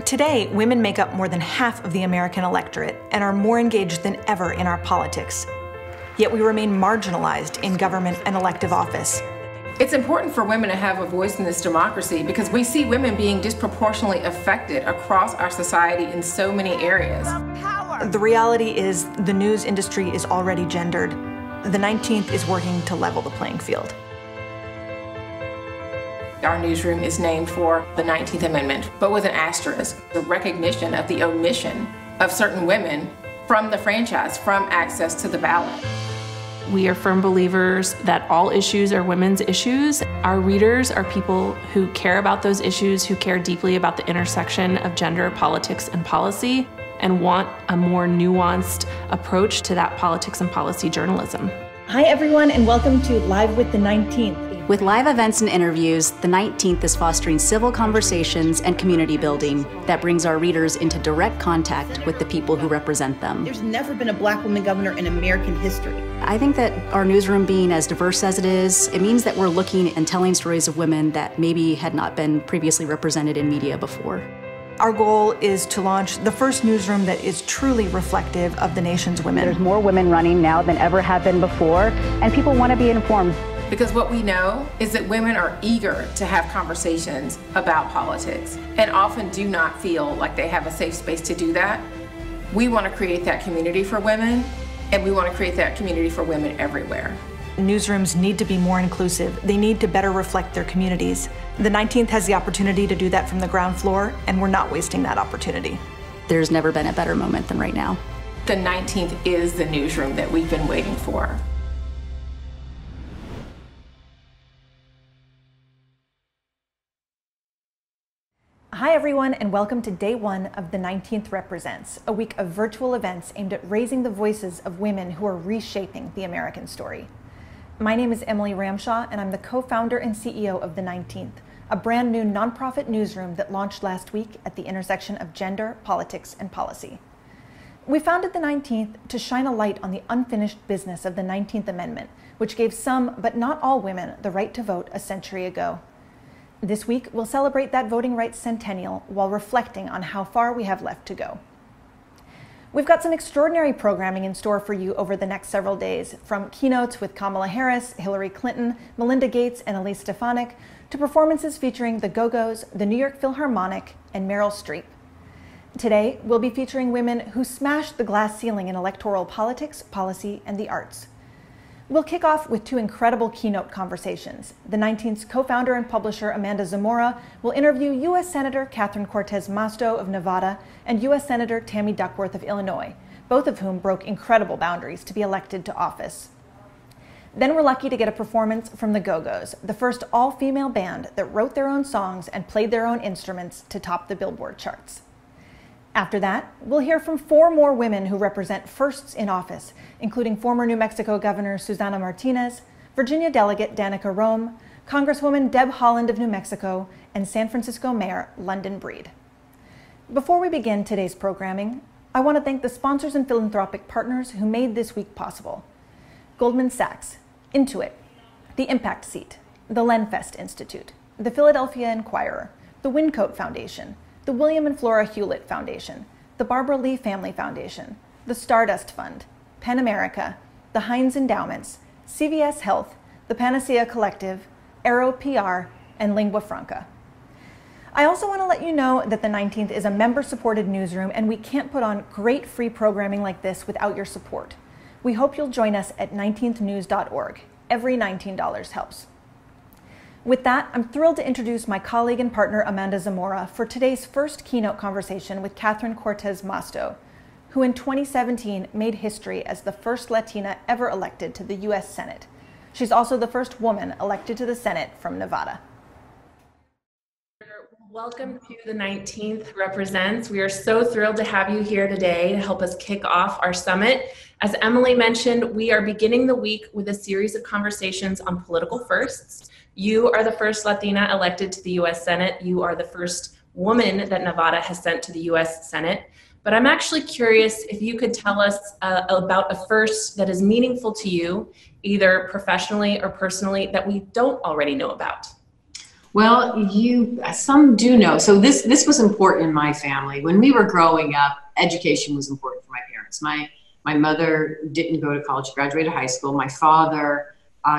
Today, women make up more than half of the American electorate and are more engaged than ever in our politics. Yet we remain marginalized in government and elective office. It's important for women to have a voice in this democracy because we see women being disproportionately affected across our society in so many areas. The reality is the news industry is already gendered. The 19th is working to level the playing field. Our newsroom is named for the 19th Amendment, but with an asterisk, the recognition of the omission of certain women from the franchise, from access to the ballot. We are firm believers that all issues are women's issues. Our readers are people who care about those issues, who care deeply about the intersection of gender, politics, and policy, and want a more nuanced approach to that politics and policy journalism. Hi everyone, and welcome to Live with the 19th. With live events and interviews, the 19th is fostering civil conversations and community building that brings our readers into direct contact with the people who represent them. There's never been a black woman governor in American history. I think that our newsroom being as diverse as it is, it means that we're looking and telling stories of women that maybe had not been previously represented in media before. Our goal is to launch the first newsroom that is truly reflective of the nation's women. There's more women running now than ever have been before, and people want to be informed. Because what we know is that women are eager to have conversations about politics and often do not feel like they have a safe space to do that. We want to create that community for women, and we want to create that community for women everywhere. Newsrooms need to be more inclusive. They need to better reflect their communities. The 19th has the opportunity to do that from the ground floor, and we're not wasting that opportunity. There's never been a better moment than right now. The 19th is the newsroom that we've been waiting for. Hi everyone, and welcome to day one of The 19th Represents, a week of virtual events aimed at raising the voices of women who are reshaping the American story. My name is Emily Ramshaw, and I'm the co-founder and CEO of The 19th, a brand new nonprofit newsroom that launched last week at the intersection of gender, politics, and policy. We founded The 19th to shine a light on the unfinished business of the 19th Amendment, which gave some, but not all women, the right to vote a century ago. This week, we'll celebrate that voting rights centennial while reflecting on how far we have left to go. We've got some extraordinary programming in store for you over the next several days, from keynotes with Kamala Harris, Hillary Clinton, Melinda Gates, and Elise Stefanik, to performances featuring the Go-Go's, the New York Philharmonic, and Meryl Streep. Today, we'll be featuring women who smashed the glass ceiling in electoral politics, policy, and the arts. We'll kick off with two incredible keynote conversations. The 19th's co-founder and publisher Amanda Zamora will interview U.S. Senator Cortez Masto of Nevada and U.S. Senator Tammy Duckworth of Illinois, both of whom broke incredible boundaries to be elected to office. Then we're lucky to get a performance from the Go-Go's, the first all-female band that wrote their own songs and played their own instruments to top the Billboard charts. After that, we'll hear from four more women who represent firsts in office, including former New Mexico Governor Susana Martinez, Virginia Delegate Danica Roem, Congresswoman Deb Haaland of New Mexico, and San Francisco Mayor London Breed. Before we begin today's programming, I want to thank the sponsors and philanthropic partners who made this week possible. Goldman Sachs, Intuit, The Impact Seat, the Lenfest Institute, the Philadelphia Inquirer, the Wincoat Foundation, the William and Flora Hewlett Foundation, the Barbara Lee Family Foundation, the Stardust Fund, PEN America, the Heinz Endowments, CVS Health, the Panacea Collective, Aero PR, and Lingua Franca. I also want to let you know that the 19th is a member-supported newsroom, and we can't put on great free programming like this without your support. We hope you'll join us at 19thnews.org. Every $19 helps. With that, I'm thrilled to introduce my colleague and partner Amanda Zamora for today's first keynote conversation with Cortez Masto, who in 2017 made history as the first Latina ever elected to the U.S. Senate. She's also the first woman elected to the Senate from Nevada. Welcome to the 19th Represents. We are so thrilled to have you here today to help us kick off our summit. As Emily mentioned, we are beginning the week with a series of conversations on political firsts. You are the first Latina elected to the U.S. Senate. You are the first woman that Nevada has sent to the U.S. Senate. But I'm actually curious if you could tell us about a first that is meaningful to you, either professionally or personally, that we don't already know about. Well, some do know. So this was important in my family. When we were growing up, education was important for my parents. My mother didn't go to college, she graduated high school. My father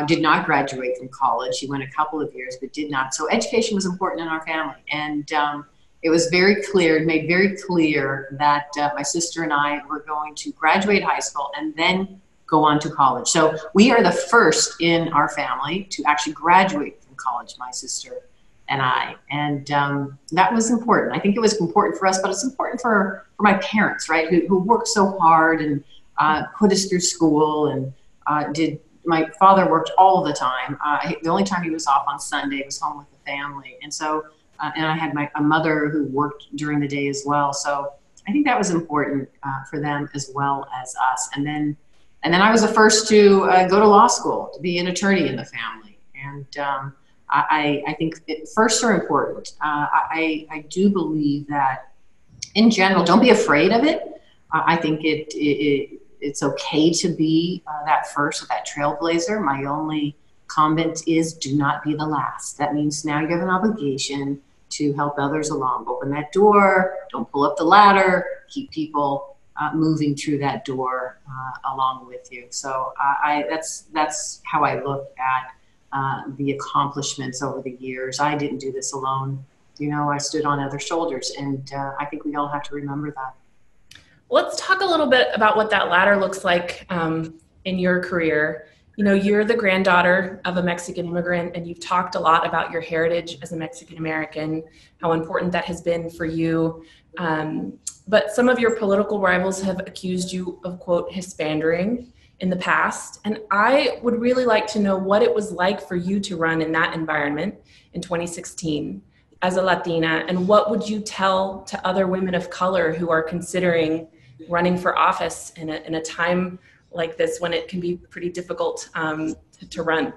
did not graduate from college. He went a couple of years, but did not. So education was important in our family. And it was made very clear that my sister and I were going to graduate high school and then go on to college. So we are the first in our family to actually graduate from college, my sister and I. And that was important. I think it was important for us, but it's important for my parents, right, who worked so hard and put us through school and my father worked all the time. The only time he was off on Sunday was home with the family. And so, and I had a mother who worked during the day as well. So I think that was important for them as well as us. And then I was the first to go to law school, to be an attorney in the family. And I think firsts are important. I do believe that in general, don't be afraid of it. I think it's okay to be that first, that trailblazer. My only comment is do not be the last. That means now you have an obligation to help others along. Open that door, don't pull up the ladder, keep people moving through that door along with you. So that's how I look at the accomplishments over the years. I didn't do this alone. You know, I stood on other shoulders, and I think we all have to remember that. Let's talk a little bit about what that ladder looks like in your career. You know, you're the granddaughter of a Mexican immigrant, and you've talked a lot about your heritage as a Mexican American, how important that has been for you. But some of your political rivals have accused you of, quote, Hispandering in the past. And I would really like to know what it was like for you to run in that environment in 2016 as a Latina, and what would you tell to other women of color who are considering running for office in a time like this when it can be pretty difficult to run?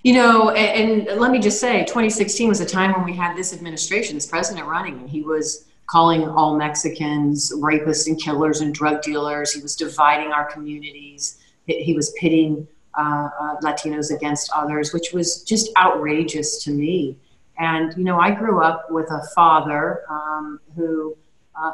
You know, and let me just say, 2016 was a time when we had this administration, this president running, and he was calling all Mexicans rapists and killers and drug dealers. He was dividing our communities. He was pitting Latinos against others, which was just outrageous to me. And, you know, I grew up with a father who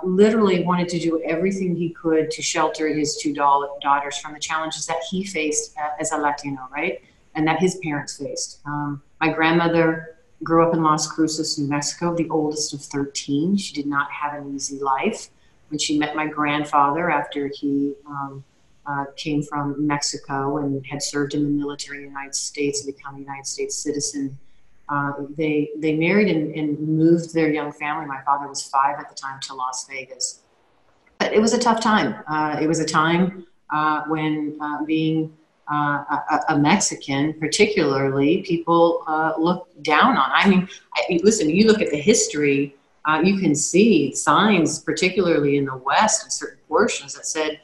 literally wanted to do everything he could to shelter his two daughters from the challenges that he faced as a Latino, right? And that his parents faced. My grandmother grew up in Las Cruces, New Mexico, the oldest of 13. She did not have an easy life. When she met my grandfather after he came from Mexico and had served in the military in the United States and become a United States citizen, they married and moved their young family. My father was 5 at the time to Las Vegas. But it was a tough time. It was a time when being a Mexican, particularly, people looked down on. I mean, listen, you look at the history, you can see signs, particularly in the West, in certain portions that said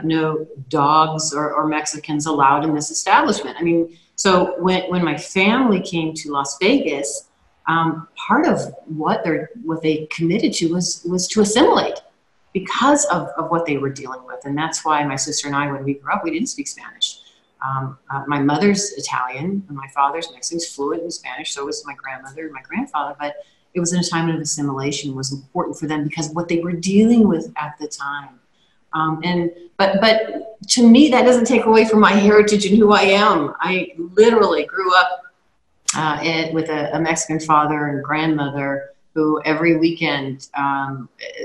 no dogs or Mexicans allowed in this establishment. I mean, so when my family came to Las Vegas, part of what they committed to was to assimilate because of what they were dealing with. And that's why my sister and I, when we grew up, we didn't speak Spanish. My mother's Italian and my father's Mexican. He's fluent in Spanish. So was my grandmother and my grandfather. But it was in a time of assimilation was important for them because of what they were dealing with at the time. But to me, that doesn't take away from my heritage and who I am. I literally grew up with a Mexican father and grandmother who every weekend,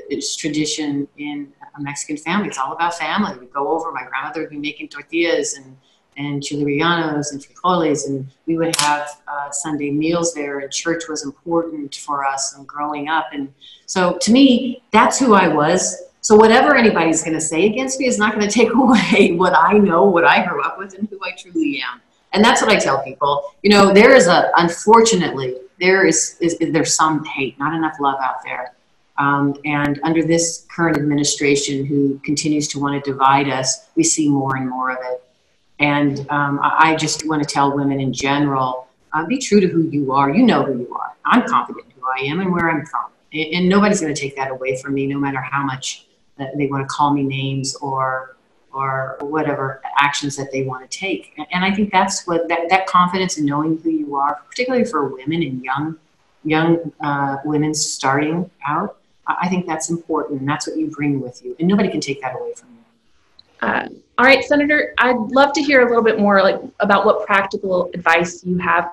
it's tradition in a Mexican family. It's all about family. We go over, my grandmother would be making tortillas and chile rellenos and frijoles, and we would have Sunday meals there, and church was important for us and growing up. And so to me, that's who I was. So whatever anybody's going to say against me is not going to take away what I know, what I grew up with, and who I truly am. And that's what I tell people. You know, unfortunately, there's some hate, not enough love out there. And under this current administration who continues to want to divide us, we see more and more of it. And I just want to tell women in general, be true to who you are. You know who you are. I'm confident in who I am and where I'm from. And nobody's going to take that away from me, no matter how much they want to call me names or or whatever actions that they want to take. And I think that's what that confidence in knowing who you are, particularly for women and young women starting out, I think that's important, and that's what you bring with you, and nobody can take that away from you. All right, Senator, I'd love to hear a little bit more about what practical advice you have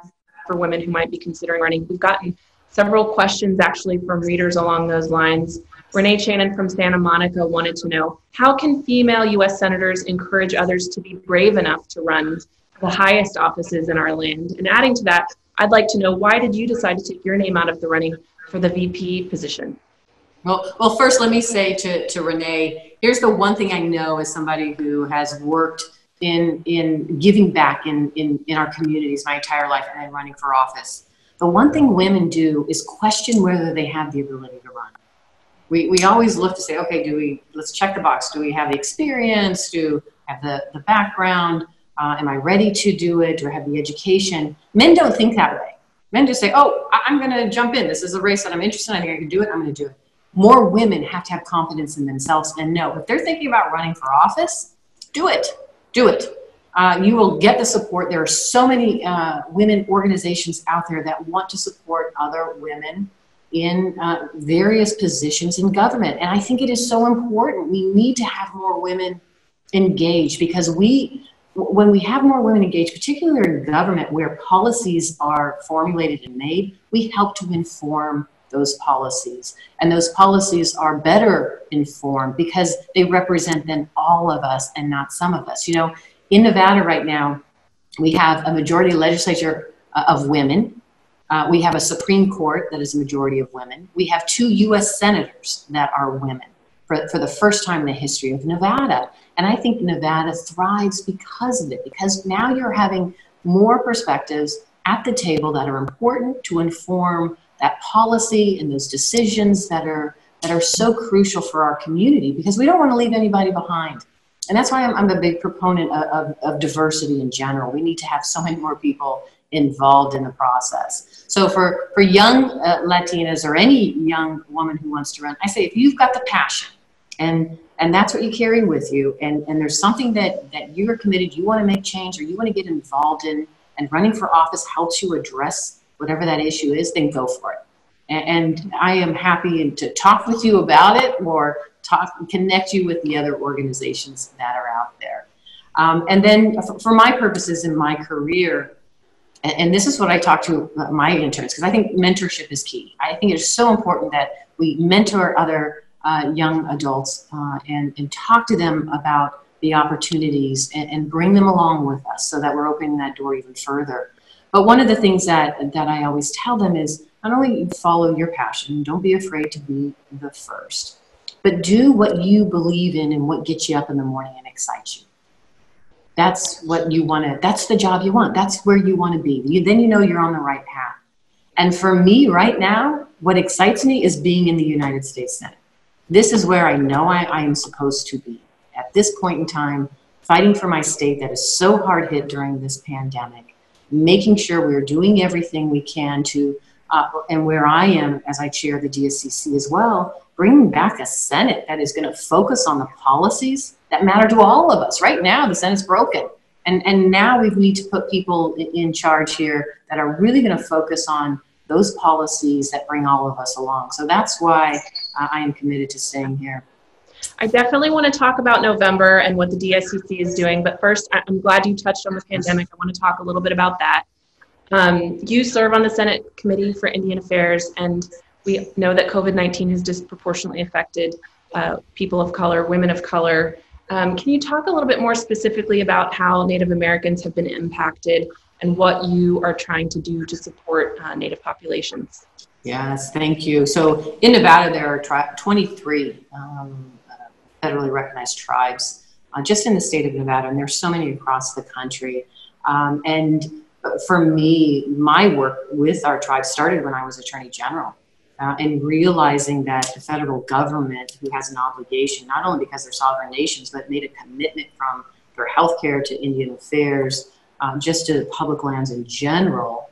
for women who might be considering running. We've gotten several questions actually from readers along those lines. Renee Shannon from Santa Monica wanted to know, how can female U.S. senators encourage others to be brave enough to run the highest offices in our land? And adding to that, I'd like to know, why did you decide to take your name out of the running for the VP position? Well, first let me say to Renee, here's the one thing I know as somebody who has worked in giving back in our communities my entire life and then running for office. The one thing women do is question whether they have the ability to run. We always look to say, okay, let's check the box. Do we have the experience? Do I have the background? Am I ready to do it? Do I have the education? Men don't think that way. Men just say, oh, I'm going to jump in. This is a race that I'm interested in. I think I can do it. I'm going to do it. More women have to have confidence in themselves and know if they're thinking about running for office, do it. Do it. You will get the support. There are so many women organizations out there that want to support other women in various positions in government. And I think it is so important. We need to have more women engaged, because when we have more women engaged, particularly in government where policies are formulated and made, we help to inform those policies. And those policies are better informed because they represent then all of us and not some of us. You know, in Nevada right now, we have a majority legislature of women. We have a Supreme Court that is a majority of women. We have 2 U.S. senators that are women for the first time in the history of Nevada. And I think Nevada thrives because of it, because now you're having more perspectives at the table that are important to inform that policy and those decisions that are so crucial for our community, because we don't want to leave anybody behind. And that's why I'm a big proponent of diversity in general. We need to have so many more people involved in the process. So for young Latinas or any young woman who wants to run, I say, if you've got the passion and that's what you carry with you, and there's something that you're committed, you want to make change, or you want to get involved in, and running for office helps you address whatever that issue is, then go for it. And I am happy to talk with you about it, or connect you with the other organizations that are out there. And then for my purposes in my career, and this is what I talk to my interns, because I think mentorship is key. I think it's so important that we mentor other young adults and talk to them about the opportunities and bring them along with us so that we're opening that door even further. But one of the things that I always tell them is not only follow your passion, don't be afraid to be the first, but do what you believe in and what gets you up in the morning and excites you. That's what you want to, that's the job you want. That's where you want to be. Then you know you're on the right path. And for me right now, what excites me is being in the United States Senate. This is where I know I am supposed to be. At this point in time, fighting for my state that is so hard hit during this pandemic, making sure we're doing everything we can to, and where I am as I chair the DSCC as well, bringing back a Senate that is going to focus on the policies that matter to all of us. Right now, the Senate's broken. And now we need to put people in charge here that are really going to focus on those policies that bring all of us along. So that's why I am committed to staying here. I definitely want to talk about November and what the DSCC is doing, but first, I'm glad you touched on the pandemic. I want to talk a little bit about that. You serve on the Senate Committee for Indian Affairs, and we know that COVID-19 has disproportionately affected people of color, women of color. Can you talk a little bit more specifically about how Native Americans have been impacted and what you are trying to do to support Native populations? Yes, thank you. So in Nevada, there are 23 federally recognized tribes just in the state of Nevada, and there's so many across the country. And for me, my work with our tribe started when I was Attorney General, and realizing that the federal government, who has an obligation, not only because they're sovereign nations, but made a commitment from their healthcare to Indian affairs, just to public lands in general,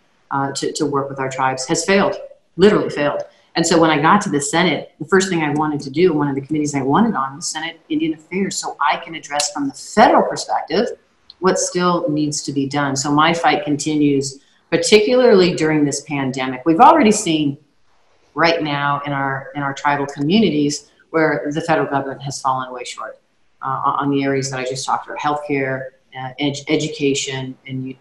to work with our tribes, has failed, literally failed. And so when I got to the Senate, the first thing I wanted to do, one of the committees I wanted on, was Senate Indian Affairs, so I can address from the federal perspective what still needs to be done. So my fight continues, particularly during this pandemic. We've already seen right now in our tribal communities where the federal government has fallen way short on the areas that I just talked about: healthcare, education, and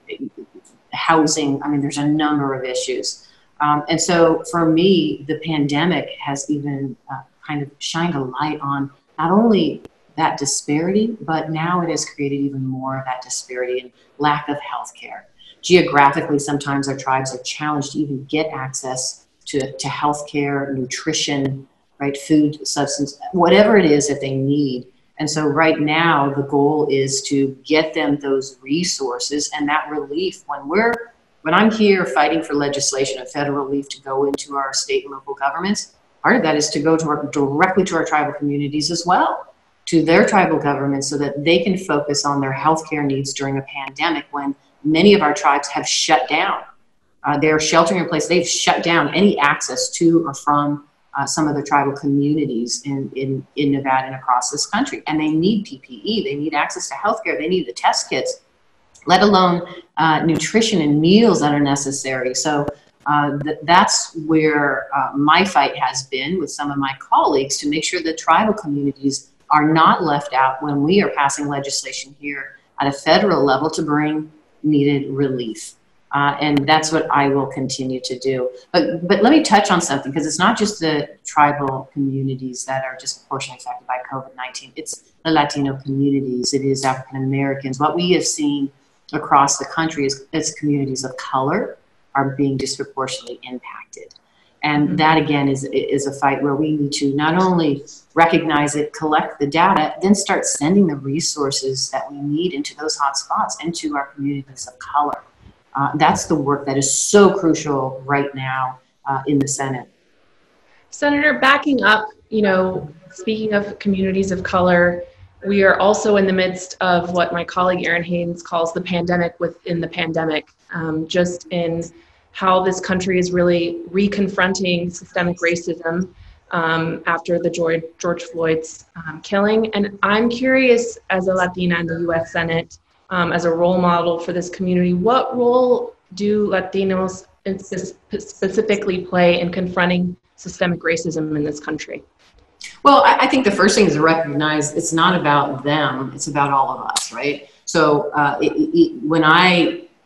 housing. I mean, there's a number of issues. And so for me, the pandemic has even kind of shined a light on not only that disparity, but now it has created even more of that disparity and lack of healthcare. Geographically, sometimes our tribes are challenged to even get access to healthcare, nutrition, right, food, substance, whatever it is that they need. And so right now, the goal is to get them those resources and that relief. When I'm here fighting for legislation and federal relief to go into our state and local governments, part of that is to go directly to our tribal communities as well, to their tribal governments, so that they can focus on their healthcare needs during a pandemic when many of our tribes have shut down. They're sheltering in place. They've shut down any access to or from some of the tribal communities in Nevada and across this country. And they need PPE. They need access to healthcare. They need the test kits, let alone nutrition and meals that are necessary. So that's where my fight has been with some of my colleagues, to make sure that tribal communities are not left out when we are passing legislation here at a federal level to bring needed relief. And that's what I will continue to do. But let me touch on something, because it's not just the tribal communities that are disproportionately affected by COVID-19. It's the Latino communities. It is African Americans. What we have seen across the country is communities of color are being disproportionately impacted. And that, again, is a fight where we need to not only recognize it, collect the data, then start sending the resources that we need into those hot spots, into our communities of color. That's the work that is so crucial right now in the Senate. Senator, backing up, speaking of communities of color, we are also in the midst of what my colleague Erin Haynes calls the pandemic within the pandemic, just in how this country is really reconfronting systemic racism after the George Floyd's killing. And I'm curious, as a Latina in the U.S. Senate, as a role model for this community, what role do Latinos specifically play in confronting systemic racism in this country? Well, I think the first thing is to recognize it's not about them, it's about all of us, right? So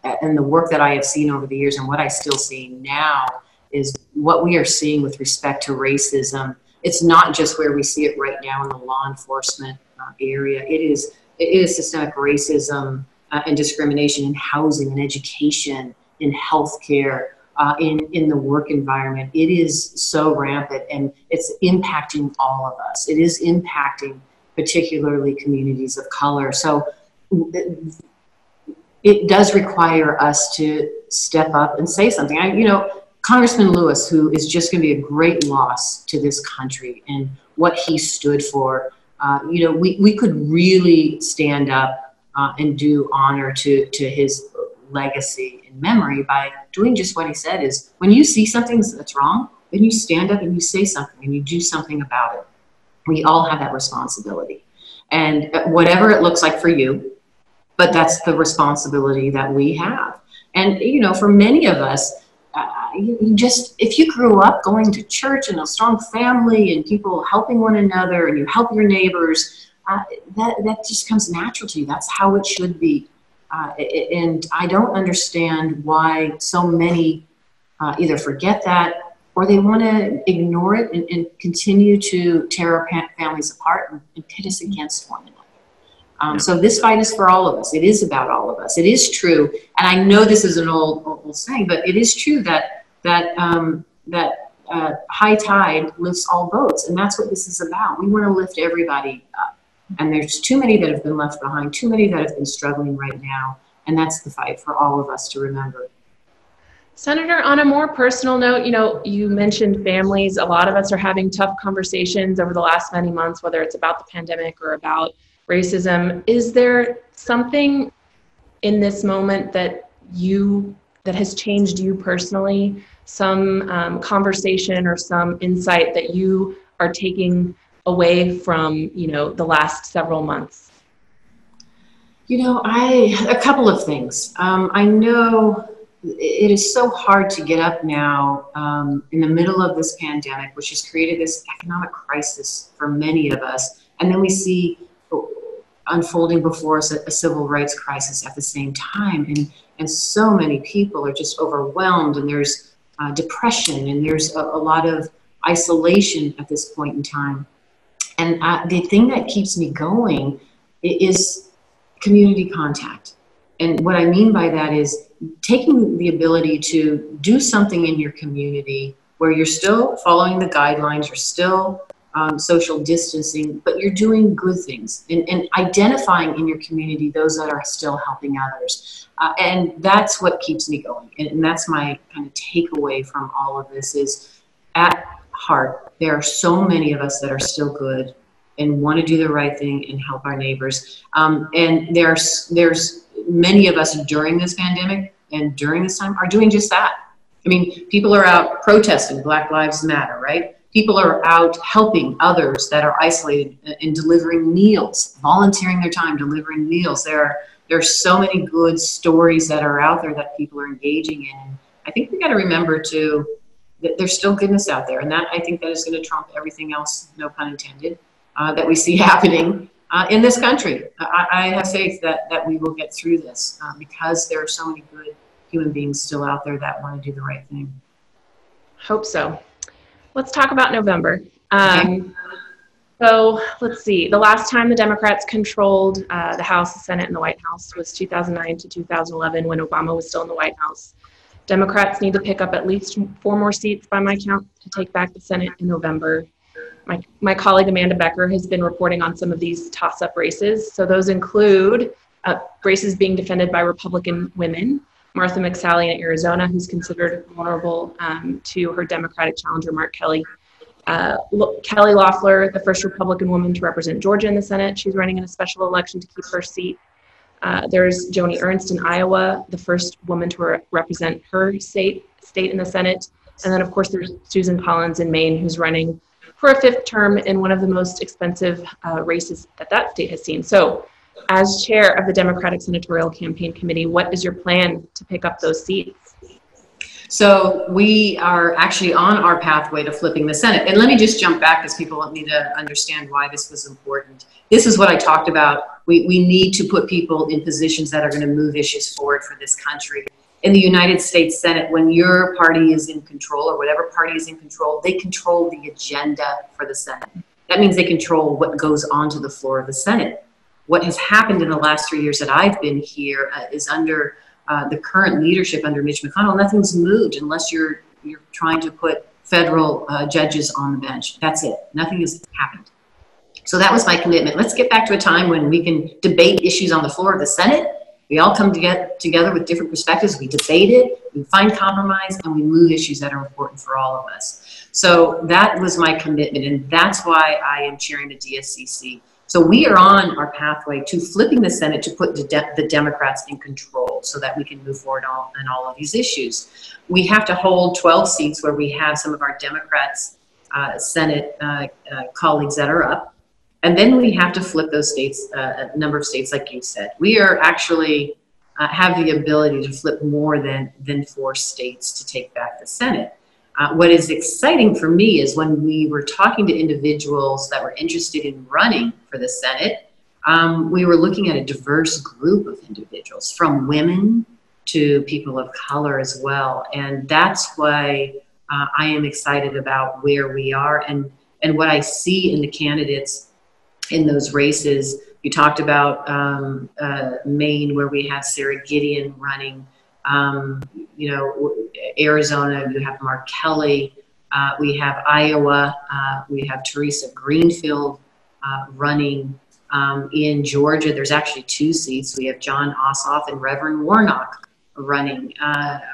and the work that I have seen over the years and what I still see now is what we are seeing with respect to racism. It's not just where we see it right now in the law enforcement area. It is systemic racism and discrimination in housing and education, in healthcare, in the work environment. It is so rampant, and it's impacting all of us. It is impacting particularly communities of color. So it does require us to step up and say something. Congressman Lewis, who is just going to be a great loss to this country and what he stood for, we could really stand up and do honor to his legacy and memory by doing just what he said. Is when you see something that's wrong, then you stand up and you say something and you do something about it. We all have that responsibility. And whatever it looks like for you, but that's the responsibility that we have. And, for many of us, if you grew up going to church in a strong family and people helping one another and you help your neighbors, that just comes natural to you. That's how it should be. And I don't understand why so many either forget that or they want to ignore it and continue to tear our families apart and pit us against one another. So this fight is for all of us. It is about all of us. It is true, and I know this is an old saying, but it is true that high tide lifts all boats, and that's what this is about. We want to lift everybody up, and there's too many that have been left behind, too many that have been struggling right now, and that's the fight for all of us to remember. Senator, on a more personal note, you mentioned families. A lot of us are having tough conversations over the last many months, whether it's about the pandemic or about racism. Is there something in this moment that has changed you personally some conversation or some insight that you are taking away from, the last several months? A couple of things. I know it is so hard to get up now in the middle of this pandemic, which has created this economic crisis for many of us. And then we see unfolding before us a civil rights crisis at the same time. And so many people are just overwhelmed, and there's depression, and there's a lot of isolation at this point in time. And the thing that keeps me going is community contact. And what I mean by that is taking the ability to do something in your community where you're still following the guidelines, you're still social distancing, but you're doing good things, and identifying in your community those that are still helping others. And that's what keeps me going. And that's my kind of takeaway from all of this is, at heart, there are so many of us that are still good and want to do the right thing and help our neighbors. And there's many of us during this pandemic and during this time are doing just that. I mean, people are out protesting Black Lives Matter, right? People are out helping others that are isolated and delivering meals, volunteering their time, delivering meals. There are so many good stories that are out there that people are engaging in. And I think we got to remember that there's still goodness out there. And that, I think, that is going to trump everything else, no pun intended, that we see happening in this country. I have faith that we will get through this because there are so many good human beings still out there that want to do the right thing. Hope so. Let's talk about November. Okay. So let's see. The last time the Democrats controlled the House, the Senate, and the White House was 2009 to 2011 when Obama was still in the White House. Democrats need to pick up at least 4 more seats by my count to take back the Senate in November. My colleague Amanda Becker has been reporting on some of these toss-up races. So those include races being defended by Republican women, Martha McSally in Arizona, who's considered vulnerable to her Democratic challenger, Mark Kelly. Kelly Loeffler, the first Republican woman to represent Georgia in the Senate. She's running in a special election to keep her seat. There's Joni Ernst in Iowa, the first woman to represent her state in the Senate. And then, of course, there's Susan Collins in Maine, who's running for a 5th term in one of the most expensive races that state has seen. So, as chair of the Democratic Senatorial Campaign Committee, what is your plan to pick up those seats? So we are actually on our pathway to flipping the Senate. And let me just jump back because people need to understand why this was important. This is what I talked about. We need to put people in positions that are going to move issues forward for this country. In the United States Senate, when your party is in control, or whatever party is in control, they control the agenda for the Senate. That means they control what goes onto the floor of the Senate. What has happened in the last 3 years that I've been here is under the current leadership under Mitch McConnell. Nothing's moved unless you're trying to put federal judges on the bench. That's it. Nothing has happened. So that was my commitment. Let's get back to a time when we can debate issues on the floor of the Senate. We all come together with different perspectives. We debate it, we find compromise, and we move issues that are important for all of us. So that was my commitment, and that's why I am chairing the DSCC. So we are on our pathway to flipping the Senate to put the Democrats in control so that we can move forward on all of these issues. We have to hold 12 seats where we have some of our Democrats, Senate colleagues that are up. And then we have to flip those states, a number of states, like you said. We are actually have the ability to flip more than 4 states to take back the Senate. What is exciting for me is when we were talking to individuals that were interested in running for the Senate, we were looking at a diverse group of individuals, from women to people of color as well. And that's why I am excited about where we are and what I see in the candidates in those races. You talked about Maine, where we have Sarah Gideon running. Arizona, you have Mark Kelly. We have Iowa. We have Teresa Greenfield running. In Georgia, there's actually 2 seats. We have John Ossoff and Reverend Warnock running,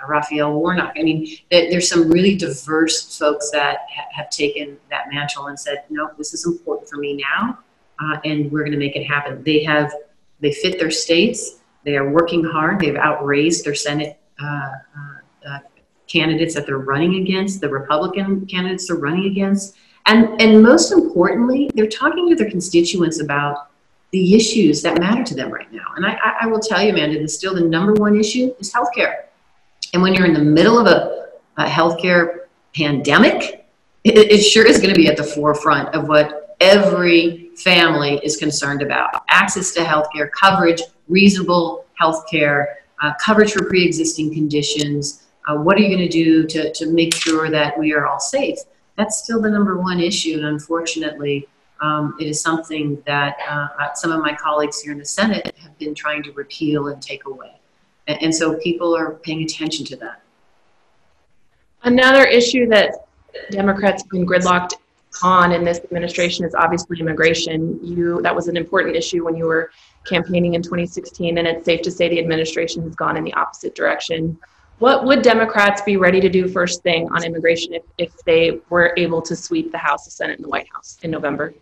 Raphael Warnock. I mean, there's some really diverse folks that have taken that mantle and said, no, this is important for me now. And we're going to make it happen. They fit their states. They are working hard. They've outraised their Senate candidates that they're running against, the Republican candidates they're running against. And most importantly, they're talking to their constituents about the issues that matter to them right now. And I will tell you, Amanda, still the number one issue is healthcare. And when you're in the middle of a healthcare pandemic, it sure is going to be at the forefront of what every family is concerned about. Access to healthcare, coverage, reasonable healthcare, coverage for pre-existing conditions. What are you going to do to make sure that we are all safe? That's still the number one issue. And unfortunately, it is something that some of my colleagues here in the Senate have been trying to repeal and take away. And so people are paying attention to that. Another issue that Democrats have been gridlocked on in this administration is obviously immigration. That was an important issue when you were campaigning in 2016, and it's safe to say the administration has gone in the opposite direction. What would Democrats be ready to do first thing on immigration if they were able to sweep the House, the Senate, and the White House in November?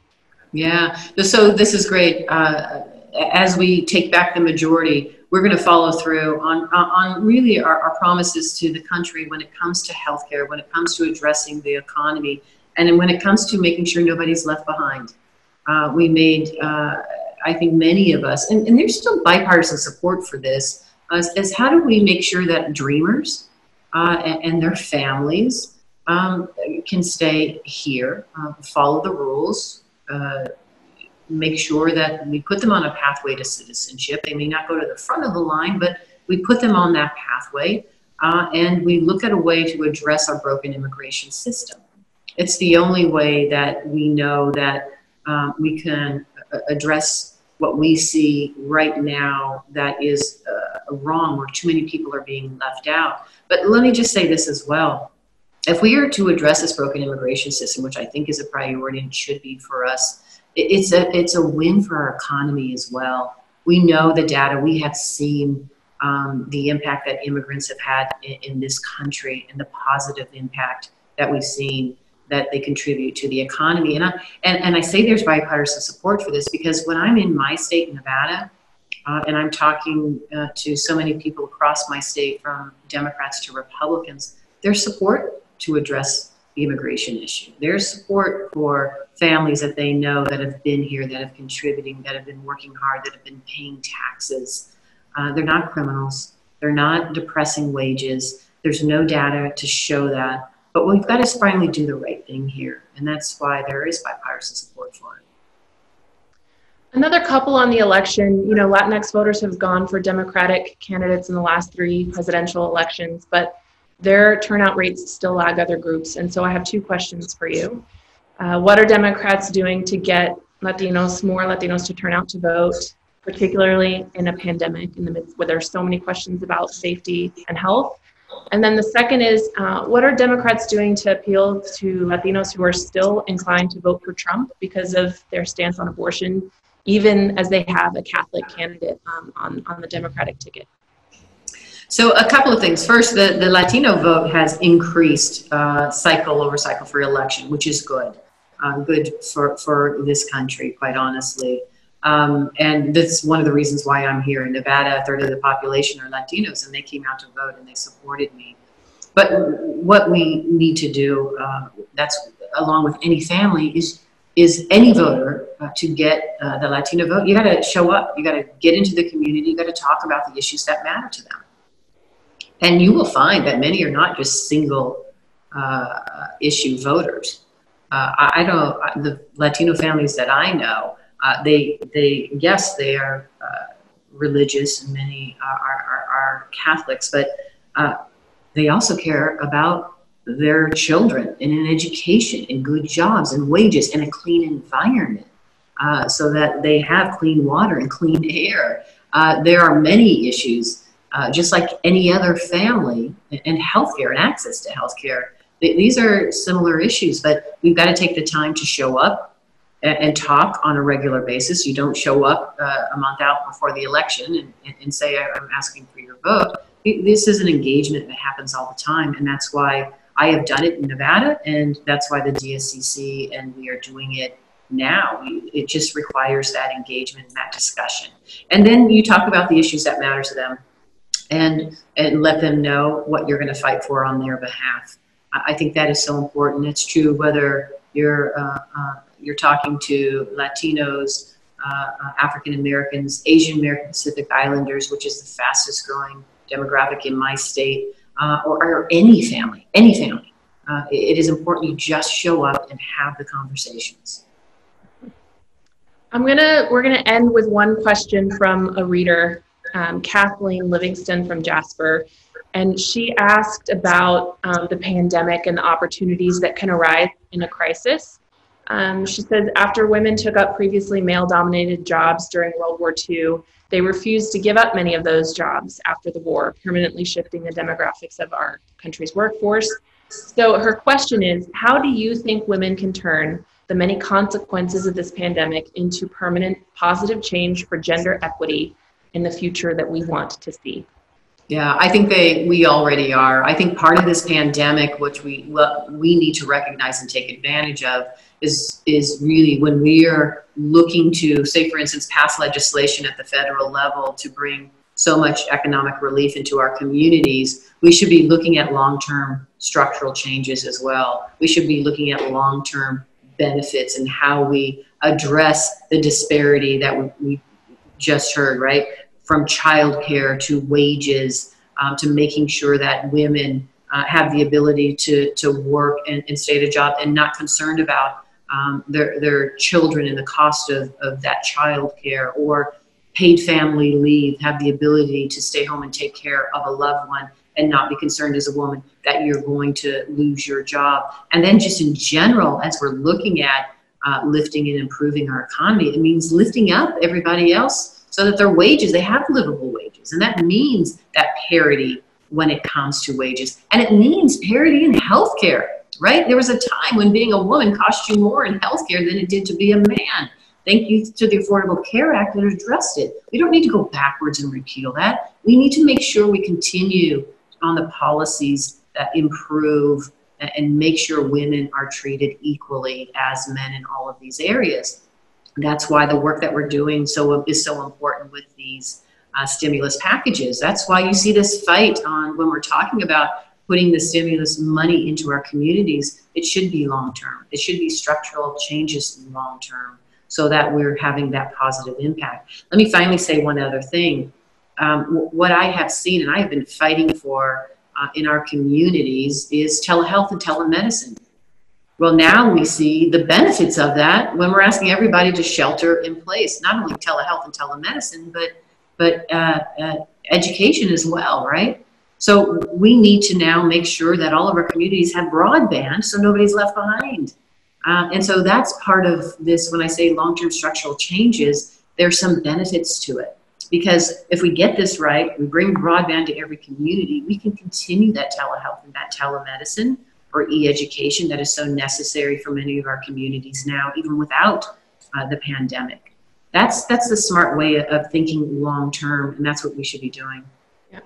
Yeah, so this is great. As we take back the majority, we're going to follow through on really our promises to the country when it comes to healthcare, when it comes to addressing the economy, and then when it comes to making sure nobody's left behind. We made, I think many of us, and there's still bipartisan support for this, is how do we make sure that dreamers and their families can stay here, follow the rules, make sure that we put them on a pathway to citizenship. They may not go to the front of the line, but we put them on that pathway, and we look at a way to address our broken immigration system. It's the only way that we know that we can address what we see right now that is wrong, where too many people are being left out. But let me just say this as well. If we are to address this broken immigration system, which I think is a priority and should be for us, it's a win for our economy as well. We know the data, we have seen the impact that immigrants have had in this country and the positive impact that we've seen that they contribute to the economy. And I say there's bipartisan support for this because when I'm in my state, Nevada, and I'm talking to so many people across my state, from Democrats to Republicans, there's support to address the immigration issue. There's support for families that they know that have been here, that have contributing, that have been working hard, that have been paying taxes. They're not criminals. They're not depressing wages. There's no data to show that. But we've got to finally do the right thing here. And that's why there is bipartisan support for it. Another couple on the election, Latinx voters have gone for Democratic candidates in the last 3 presidential elections, but their turnout rates still lag other groups. And so I have 2 questions for you. What are Democrats doing to get more Latinos to turn out to vote, particularly in a pandemic in the midst where there's so many questions about safety and health? And then the second is, what are Democrats doing to appeal to Latinos who are still inclined to vote for Trump because of their stance on abortion, even as they have a Catholic candidate on the Democratic ticket? So a couple of things. First, the Latino vote has increased cycle over cycle for election, which is good. Good for this country, quite honestly. And that's one of the reasons why I'm here in Nevada. 1/3 of the population are Latinos, and they came out to vote and they supported me. But what we need to do, that's along with any family, is any voter to get the Latino vote. You got to show up. You got to get into the community. You got to talk about the issues that matter to them. And you will find that many are not just single issue voters. The Latino families that I know, yes, they are religious, and many are Catholics, but they also care about their children and an education and good jobs and wages and a clean environment, so that they have clean water and clean air. There are many issues, just like any other family, and healthcare and access to healthcare. These are similar issues, but we've got to take the time to show up and talk on a regular basis. You don't show up a month out before the election and say, I'm asking for your vote. This is an engagement that happens all the time, and that's why I have done it in Nevada, and that's why the DSCC and we are doing it now. It just requires that engagement and that discussion. And then you talk about the issues that matter to them. and let them know what you're going to fight for on their behalf. I think that is so important. It's true whether you're talking to Latinos, African Americans, Asian American Pacific Islanders, which is the fastest growing demographic in my state, or any family. It is important you just show up and have the conversations. We're gonna end with one question from a reader, Kathleen Livingston from Jasper, and she asked about the pandemic and the opportunities that can arise in a crisis. She says, after women took up previously male-dominated jobs during World War II, they refused to give up many of those jobs after the war, permanently shifting the demographics of our country's workforce. So her question is, how do you think women can turn the many consequences of this pandemic into permanent positive change for gender equity in the future that we want to see? Yeah, I think we already are. I think part of this pandemic, which we need to recognize and take advantage of, is really when we are looking to, say, for instance, pass legislation at the federal level to bring so much economic relief into our communities, we should be looking at long-term structural changes as well. We should be looking at long-term benefits and how we address the disparity that we just heard, right? From childcare to wages, to making sure that women have the ability to work and stay at a job and not concerned about their children and the cost of that childcare, or paid family leave, have the ability to stay home and take care of a loved one and not be concerned as a woman that you're going to lose your job. And then just in general, as we're looking at lifting and improving our economy, it means lifting up everybody else so that their wages, they have livable wages. And that means that parity when it comes to wages. And it means parity in healthcare, right? There was a time when being a woman cost you more in healthcare than it did to be a man. Thank you to the Affordable Care Act that addressed it. We don't need to go backwards and repeal that. We need to make sure we continue on the policies that improve and make sure women are treated equally as men in all of these areas. That's why the work that we're doing is so important with these stimulus packages. That's why you see this fight on when we're talking about putting the stimulus money into our communities. It should be long-term. It should be structural changes long-term so that we're having that positive impact. Let me finally say one other thing. What I have seen and I have been fighting for in our communities is telehealth and telemedicine. Well, now we see the benefits of that when we're asking everybody to shelter in place, not only telehealth and telemedicine, but education as well, right? So we need to now make sure that all of our communities have broadband so nobody's left behind. And so that's part of this. When I say long-term structural changes, there's some benefits to it. Because if we get this right, we bring broadband to every community, we can continue that telehealth and that telemedicine or e-education that is so necessary for many of our communities now, even without the pandemic. That's the smart way of thinking long-term, and that's what we should be doing. Yeah.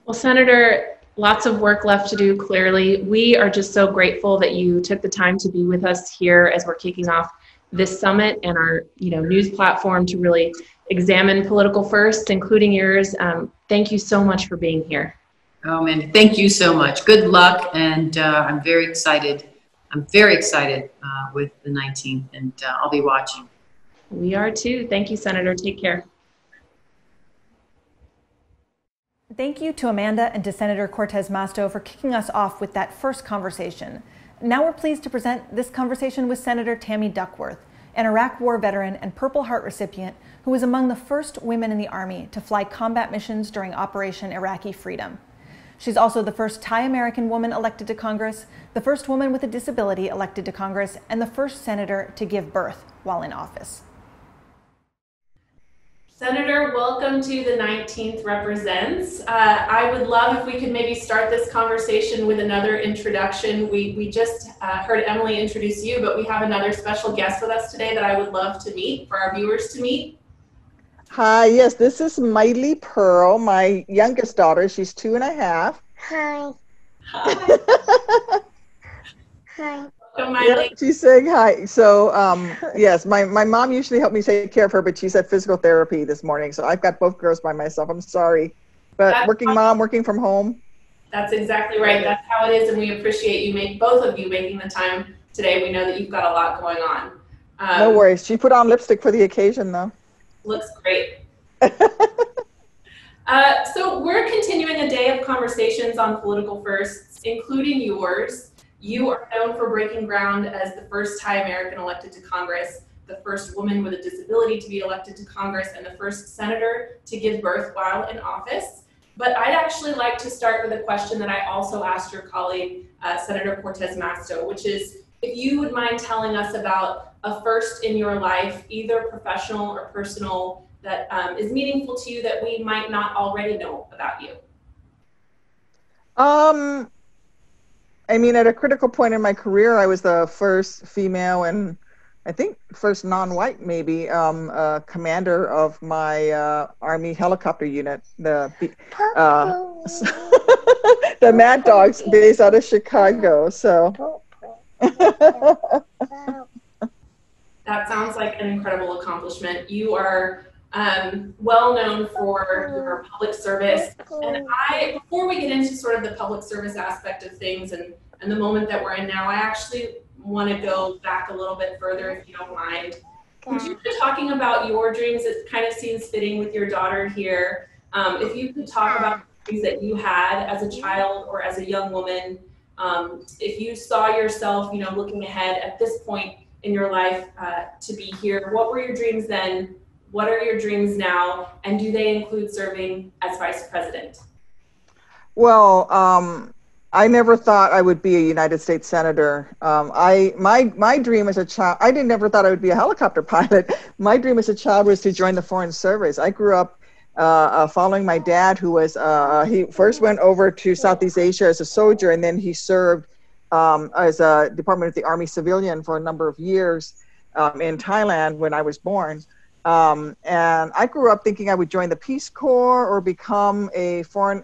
Well, Senator, lots of work left to do, clearly. We are just so grateful that you took the time to be with us here as we're kicking off this summit and our news platform to really examine political firsts, including yours. Thank you so much for being here. Oh man, thank you so much. Good luck, and I'm very excited. I'm very excited with the 19th, and I'll be watching. We are too. Thank you, Senator. Take care. Thank you to Amanda and to Senator Cortez Masto for kicking us off with that first conversation. Now we're pleased to present this conversation with Senator Tammy Duckworth, an Iraq War veteran and Purple Heart recipient who was among the first women in the Army to fly combat missions during Operation Iraqi Freedom. She's also the first Thai American woman elected to Congress, the first woman with a disability elected to Congress, and the first senator to give birth while in office. Senator, welcome to the 19th Represents. I would love if we could maybe start this conversation with another introduction. We just heard Emily introduce you, but we have another special guest with us today that I would love to meet, for our viewers to meet. Hi, yes, this is Miley Pearl, my youngest daughter. She's 2.5. Hi. Hi. Hi. Yeah, she's saying hi. So, yes, my mom usually helped me take care of her, but she's at physical therapy this morning. So I've got both girls by myself. I'm sorry. but working mom, working from home. That's exactly right. That's how it is, and we appreciate you both of you making the time today. We know that you've got a lot going on. No worries. She put on lipstick for the occasion, though. Looks great. So we're continuing a day of conversations on political firsts, including yours. You are known for breaking ground as the first Thai American elected to Congress, the first woman with a disability to be elected to Congress, and the first senator to give birth while in office. But I'd actually like to start with a question that I also asked your colleague, Senator Cortez Masto, which is if you would mind telling us about a first in your life, either professional or personal, that is meaningful to you that we might not already know about you. I mean, at a critical point in my career, I was the first female and I think first non-white maybe commander of my Army helicopter unit, the the Mad Dogs based out of Chicago. So that sounds like an incredible accomplishment. You are well known for your public service. And before we get into sort of the public service aspect of things and the moment that we're in now, I actually want to go back a little bit further, if you don't mind. Would you be talking about your dreams? It kind of seems fitting with your daughter here. If you could talk about things that you had as a child or as a young woman, if you saw yourself, looking ahead at this point in your life to be here, what were your dreams then? What are your dreams now? And do they include serving as vice president? Well, I never thought I would be a United States Senator. My dream as a child, I never thought I would be a helicopter pilot. My dream as a child was to join the Foreign Service. I grew up following my dad, who was, he first went over to Southeast Asia as a soldier, and then he served as a Department of the Army civilian for a number of years in Thailand when I was born. And I grew up thinking I would join the Peace Corps or become a foreign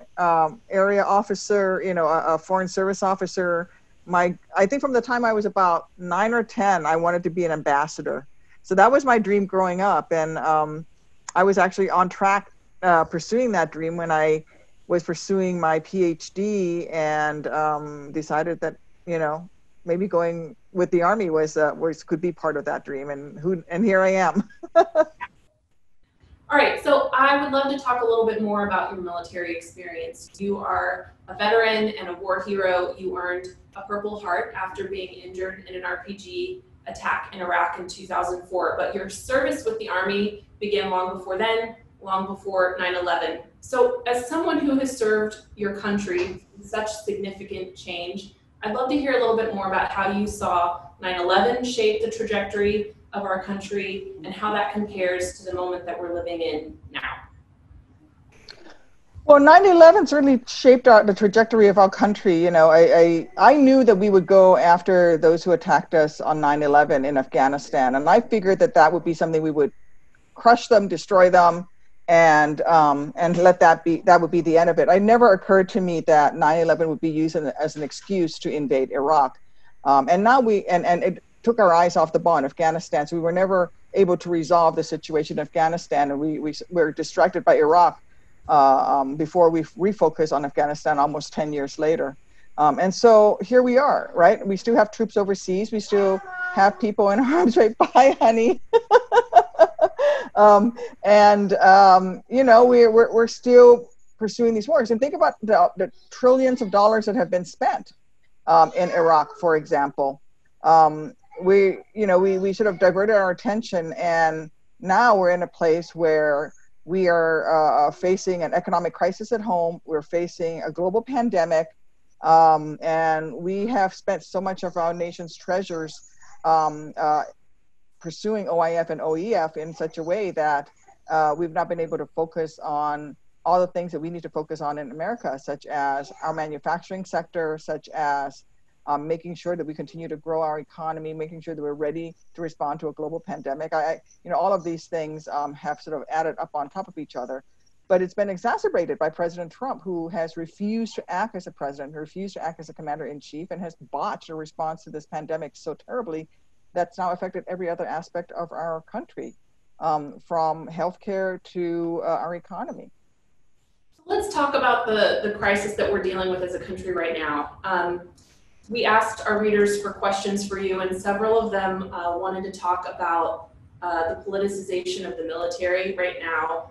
area officer, a foreign service officer. I think from the time I was about 9 or 10, I wanted to be an ambassador. So that was my dream growing up. And I was actually on track pursuing that dream when I was pursuing my PhD and decided that, maybe going with the Army could be part of that dream, and here I am. All right, so I would love to talk a little bit more about your military experience. You are a veteran and a war hero. You earned a Purple Heart after being injured in an RPG attack in Iraq in 2004, but your service with the Army began long before then, long before 9/11. So as someone who has served your country in such significant change, I'd love to hear a little bit more about how you saw 9/11 shape the trajectory of our country and how that compares to the moment that we're living in now. Well, 9/11 certainly shaped the trajectory of our country. I knew that we would go after those who attacked us on 9/11 in Afghanistan, and I figured that would be something we would crush them, destroy them, and that would be the end of it. It never occurred to me that 9/11 would be used as an excuse to invade Iraq. And now it took our eyes off the ball in Afghanistan. So we were never able to resolve the situation in Afghanistan, and we were distracted by Iraq before we refocused on Afghanistan almost 10 years later. And so here we are, right? We still have troops overseas. We still have people in harm's way. Bye, honey. We're still pursuing these wars. And think about the trillions of dollars that have been spent in Iraq, for example. We should have diverted our attention, and now we're in a place where we are facing an economic crisis at home. We're facing a global pandemic, and we have spent so much of our nation's treasures pursuing OIF and OEF in such a way that we've not been able to focus on all the things that we need to focus on in America, such as our manufacturing sector, such as making sure that we continue to grow our economy, making sure that we're ready to respond to a global pandemic. All of these things have sort of added up on top of each other, but it's been exacerbated by President Trump, who has refused to act as a president, refused to act as a commander-in-chief, and has botched a response to this pandemic so terribly that's now affected every other aspect of our country, from healthcare to our economy. Let's talk about the crisis that we're dealing with as a country right now. We asked our readers for questions for you, and several of them wanted to talk about the politicization of the military right now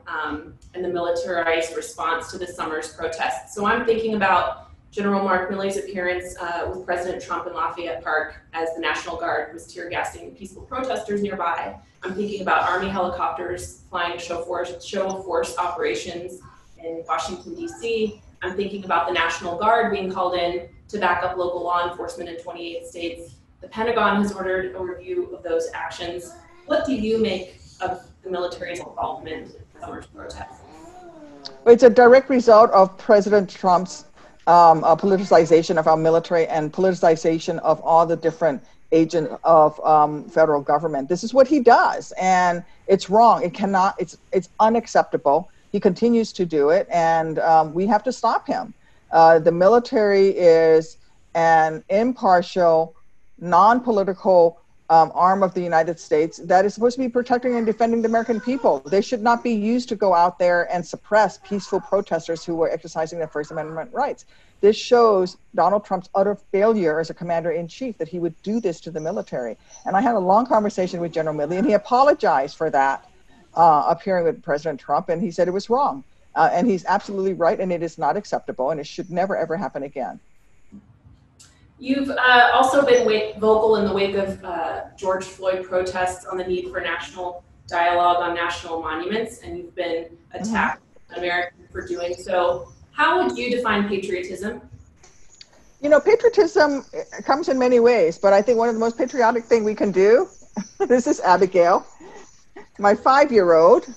and the militarized response to this summer's protests. So I'm thinking about General Mark Milley's appearance with President Trump in Lafayette Park as the National Guard was tear gassing peaceful protesters nearby. I'm thinking about Army helicopters flying show of force operations in Washington, D.C. I'm thinking about the National Guard being called in to back up local law enforcement in 28 states. The Pentagon has ordered a review of those actions. What do you make of the military's involvement in summer's protests? It's a direct result of President Trump's politicization of our military and politicization of all the different agents of federal government. This is what he does, and it's wrong. It cannot. It's unacceptable. He continues to do it, and we have to stop him. The military is an impartial, non-political arm of the United States that is supposed to be protecting and defending the American people. They should not be used to go out there and suppress peaceful protesters who were exercising their First Amendment rights. This shows Donald Trump's utter failure as a commander-in-chief, that he would do this to the military. And I had a long conversation with General Milley, and he apologized for that appearing with President Trump, and he said it was wrong. And he's absolutely right, and it is not acceptable, and it should never, ever happen again. You've also been vocal in the wake of George Floyd protests on the need for national dialogue on national monuments, and you've been attacked in America for doing so. How would you define patriotism? You know, patriotism comes in many ways, but I think one of the most patriotic things we can do, this is Abigail, my 5-year-old.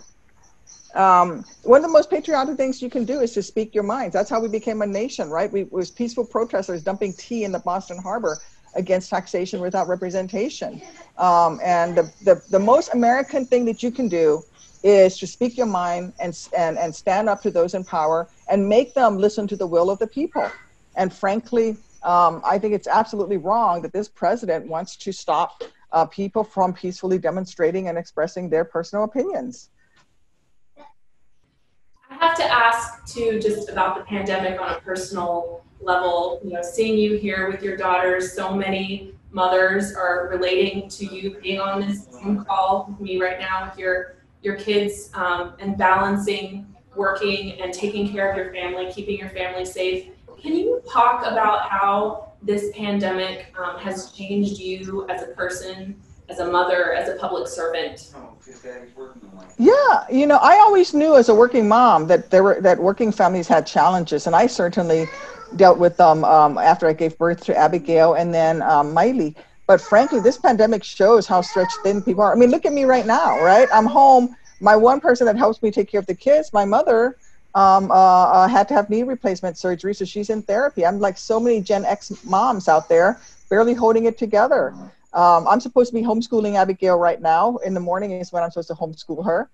One of the most patriotic things you can do is to speak your minds. That's how we became a nation, right? It was peaceful protesters dumping tea in the Boston Harbor against taxation without representation. And the most American thing that you can do is to speak your mind and stand up to those in power and make them listen to the will of the people. And frankly, I think it's absolutely wrong that this president wants to stop people from peacefully demonstrating and expressing their personal opinions. I have to ask too, just about the pandemic on a personal level. You know, seeing you here with your daughters, so many mothers are relating to you being on this Zoom call with me right now with your kids and balancing working and taking care of your family, keeping your family safe. Can you talk about how this pandemic has changed you as a person, as a mother, as a public servant? Yeah, you know, I always knew as a working mom that working families had challenges, and I certainly dealt with them after I gave birth to Abigail and then Miley. But frankly, this pandemic shows how stretched thin people are. I mean, look at me right now, right? I'm home. My one person that helps me take care of the kids, my mother, had to have knee replacement surgery, so she's in therapy. I'm like so many Gen X moms out there, barely holding it together. I'm supposed to be homeschooling Abigail right now. In the morning is when I'm supposed to homeschool her.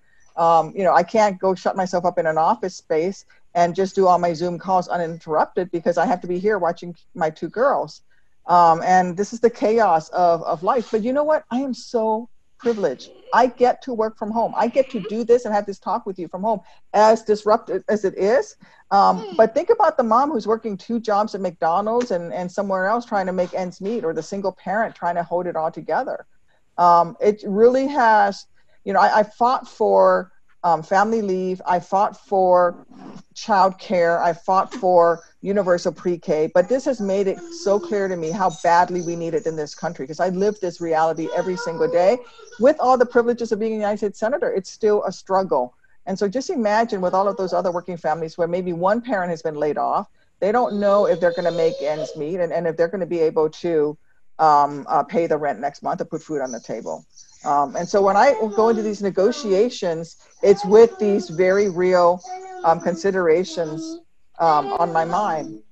You know, I can't go shut myself up in an office space and just do all my Zoom calls uninterrupted because I have to be here watching my 2 girls. And this is the chaos of life. But you know what? I am so privileged. I get to work from home. I get to do this and have this talk with you from home, as disrupted as it is. But think about the mom who's working 2 jobs at McDonald's and somewhere else trying to make ends meet, or the single parent trying to hold it all together. It really has, you know, I fought for family leave. I fought for childcare. I fought for universal pre-K, but this has made it so clear to me how badly we need it in this country, because I live this reality every single day. With all the privileges of being a United States Senator, it's still a struggle. And so just imagine with all of those other working families where maybe one parent has been laid off, they don't know if they're going to make ends meet and if they're going to be able to pay the rent next month or put food on the table. And so when I go into these negotiations, it's with these very real considerations on my mind.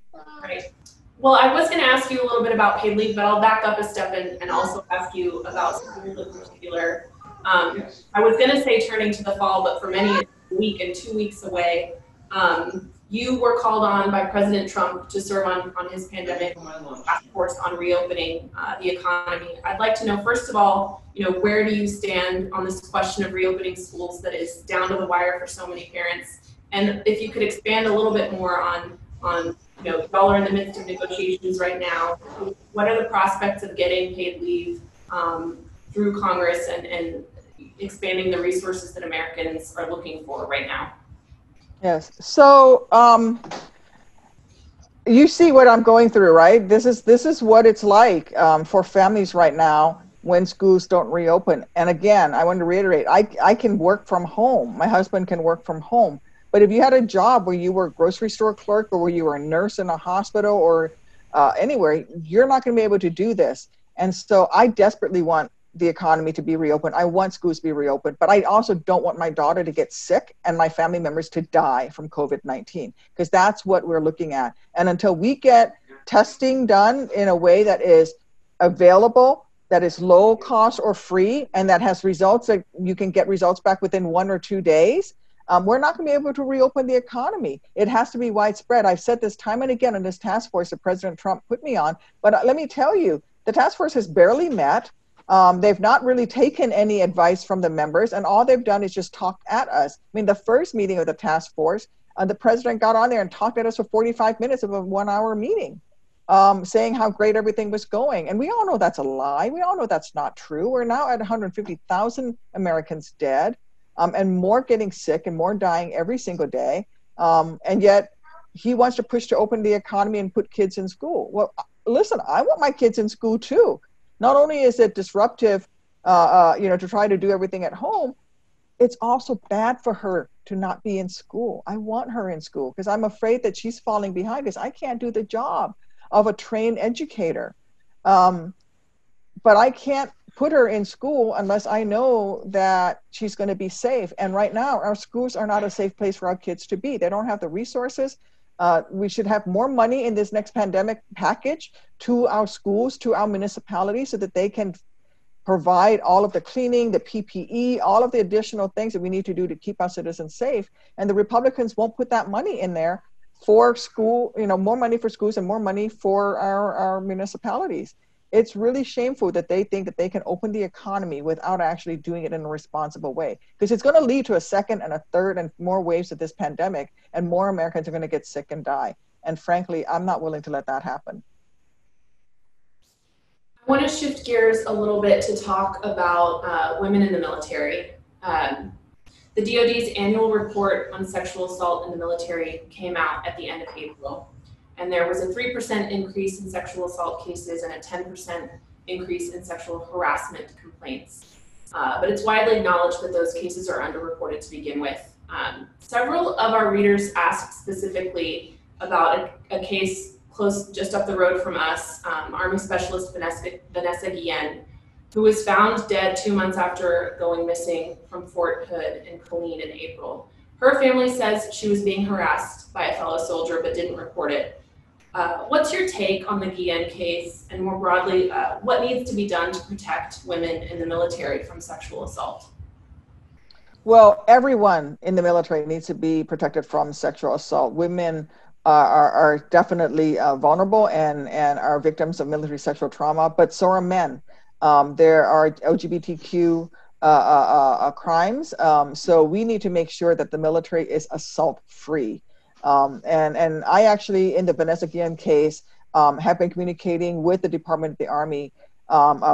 Right. Well, I was going to ask you a little bit about paid leave, but I'll back up a step and also ask you about school in particular. I was going to say turning to the fall, but for many, it's a week and 2 weeks away. You were called on by President Trump to serve on his pandemic task force on reopening the economy. I'd like to know, first of all, you know, where do you stand on this question of reopening schools that is down to the wire for so many parents? And if you could expand a little bit more on y'all are in the midst of negotiations right now. What are the prospects of getting paid leave through Congress and expanding the resources that Americans are looking for right now? Yes. So you see what I'm going through, right? This is what it's like for families right now when schools don't reopen. And again, I want to reiterate, I can work from home. My husband can work from home. But if you had a job where you were a grocery store clerk or where you were a nurse in a hospital or anywhere, you're not going to be able to do this. And so I desperately want the economy to be reopened. I want schools to be reopened, but I also don't want my daughter to get sick and my family members to die from COVID-19, because that's what we're looking at. And until we get testing done in a way that is available, that is low cost or free, and that has results that you can get results back within 1 or 2 days, we're not going to be able to reopen the economy. It has to be widespread. I've said this time and again in this task force that President Trump put me on, but let me tell you, the task force has barely met. They've not really taken any advice from the members, and all they've done is just talk at us. I mean, the first meeting of the task force, the president got on there and talked at us for 45 minutes of a 1-hour meeting, saying how great everything was going. And we all know that's a lie. We all know that's not true. We're now at 150,000 Americans dead, and more getting sick and more dying every single day. And yet he wants to push to open the economy and put kids in school. Well, listen, I want my kids in school too. Not only is it disruptive, to try to do everything at home, it's also bad for her to not be in school. I want her in school because I'm afraid that she's falling behind because I can't do the job of a trained educator. But I can't put her in school unless I know that she's going to be safe. And right now, our schools are not a safe place for our kids to be. They don't have the resources. We should have more money in this next pandemic package to our schools, to our municipalities, so that they can provide all of the cleaning, the PPE, all of the additional things that we need to do to keep our citizens safe. And the Republicans won't put that money in there for school, more money for schools and more money for our municipalities. It's really shameful that they think that they can open the economy without actually doing it in a responsible way, because it's going to lead to a second and a third and more waves of this pandemic, and more Americans are going to get sick and die. And frankly, I'm not willing to let that happen. I want to shift gears a little bit to talk about women in the military. The DoD's annual report on sexual assault in the military came out at the end of April. And there was a 3% increase in sexual assault cases and a 10% increase in sexual harassment complaints. But it's widely acknowledged that those cases are underreported to begin with. Several of our readers asked specifically about a case close, just up the road from us, Army Specialist Vanessa Guillen, who was found dead 2 months after going missing from Fort Hood in Colleen in April. Her family says she was being harassed by a fellow soldier but didn't report it. What's your take on the Guillen case, and more broadly, what needs to be done to protect women in the military from sexual assault? Well, everyone in the military needs to be protected from sexual assault. Women are definitely vulnerable and are victims of military sexual trauma, but so are men. There are LGBTQ crimes, so we need to make sure that the military is assault-free. And I actually, in the Vanessa Guillen case, have been communicating with the Department of the Army,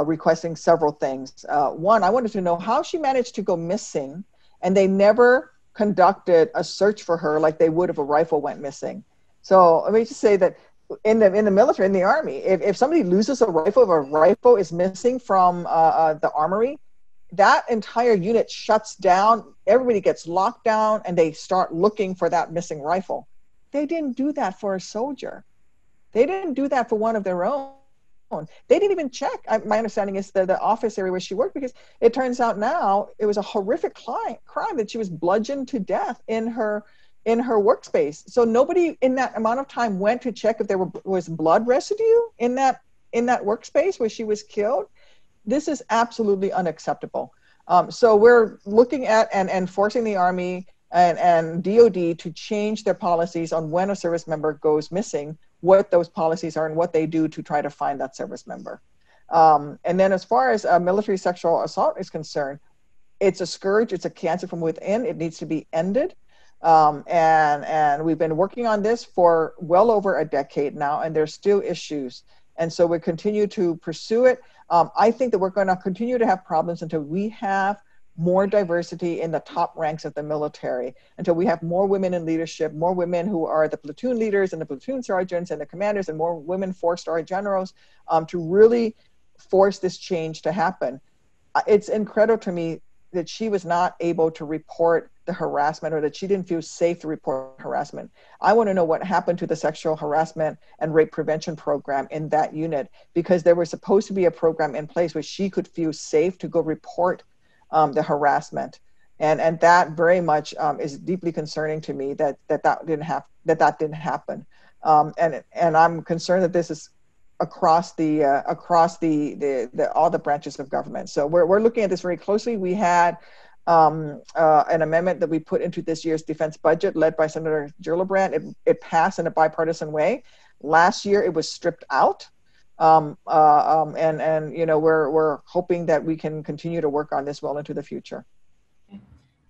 requesting several things. One, I wanted to know how she managed to go missing, and they never conducted a search for her like they would if a rifle went missing. So let me just say that in the military, in the Army, if somebody loses a rifle, if a rifle is missing from the armory, that entire unit shuts down, everybody gets locked down, and they start looking for that missing rifle. They didn't do that for a soldier. They didn't do that for one of their own. They didn't even check. My understanding is the office area where she worked, because it turns out now it was a horrific crime that she was bludgeoned to death in her workspace. So nobody in that amount of time went to check if there was blood residue in that workspace where she was killed. This is absolutely unacceptable. So we're looking at and forcing the Army and DOD to change their policies on when a service member goes missing, what those policies are and what they do to try to find that service member. And then as far as military sexual assault is concerned, it's a scourge, it's a cancer from within, it needs to be ended. And we've been working on this for well over a decade now, and there's still issues. And so we continue to pursue it. I think that we're going to continue to have problems until we have more diversity in the top ranks of the military, until we have more women in leadership, more women who are the platoon leaders and the platoon sergeants and the commanders, and more women four-star generals, to really force this change to happen. It's incredible to me that she was not able to report the harassment, or that she didn't feel safe to report harassment. I want to know what happened to the sexual harassment and rape prevention program in that unit, because there was supposed to be a program in place where she could feel safe to go report the harassment. And that very much is deeply concerning to me that didn't happen. And I'm concerned that this is across all the branches of government. So we're looking at this very closely. We had an amendment that we put into this year's defense budget, led by Senator Gillibrand. It passed in a bipartisan way. Last year, it was stripped out. And we're hoping that we can continue to work on this well into the future.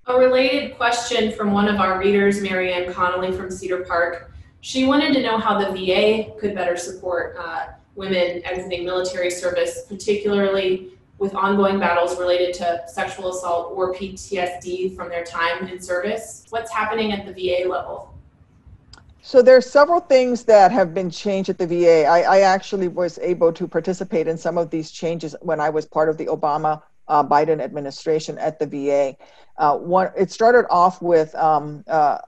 A related question from one of our readers, Marianne Connolly from Cedar Park. She wanted to know how the VA could better support women exiting military service, particularly with ongoing battles related to sexual assault or PTSD from their time in service. What's happening at the VA level? So there's several things that have been changed at the VA. I actually was able to participate in some of these changes when I was part of the Obama Biden administration at the VA. It started off with, I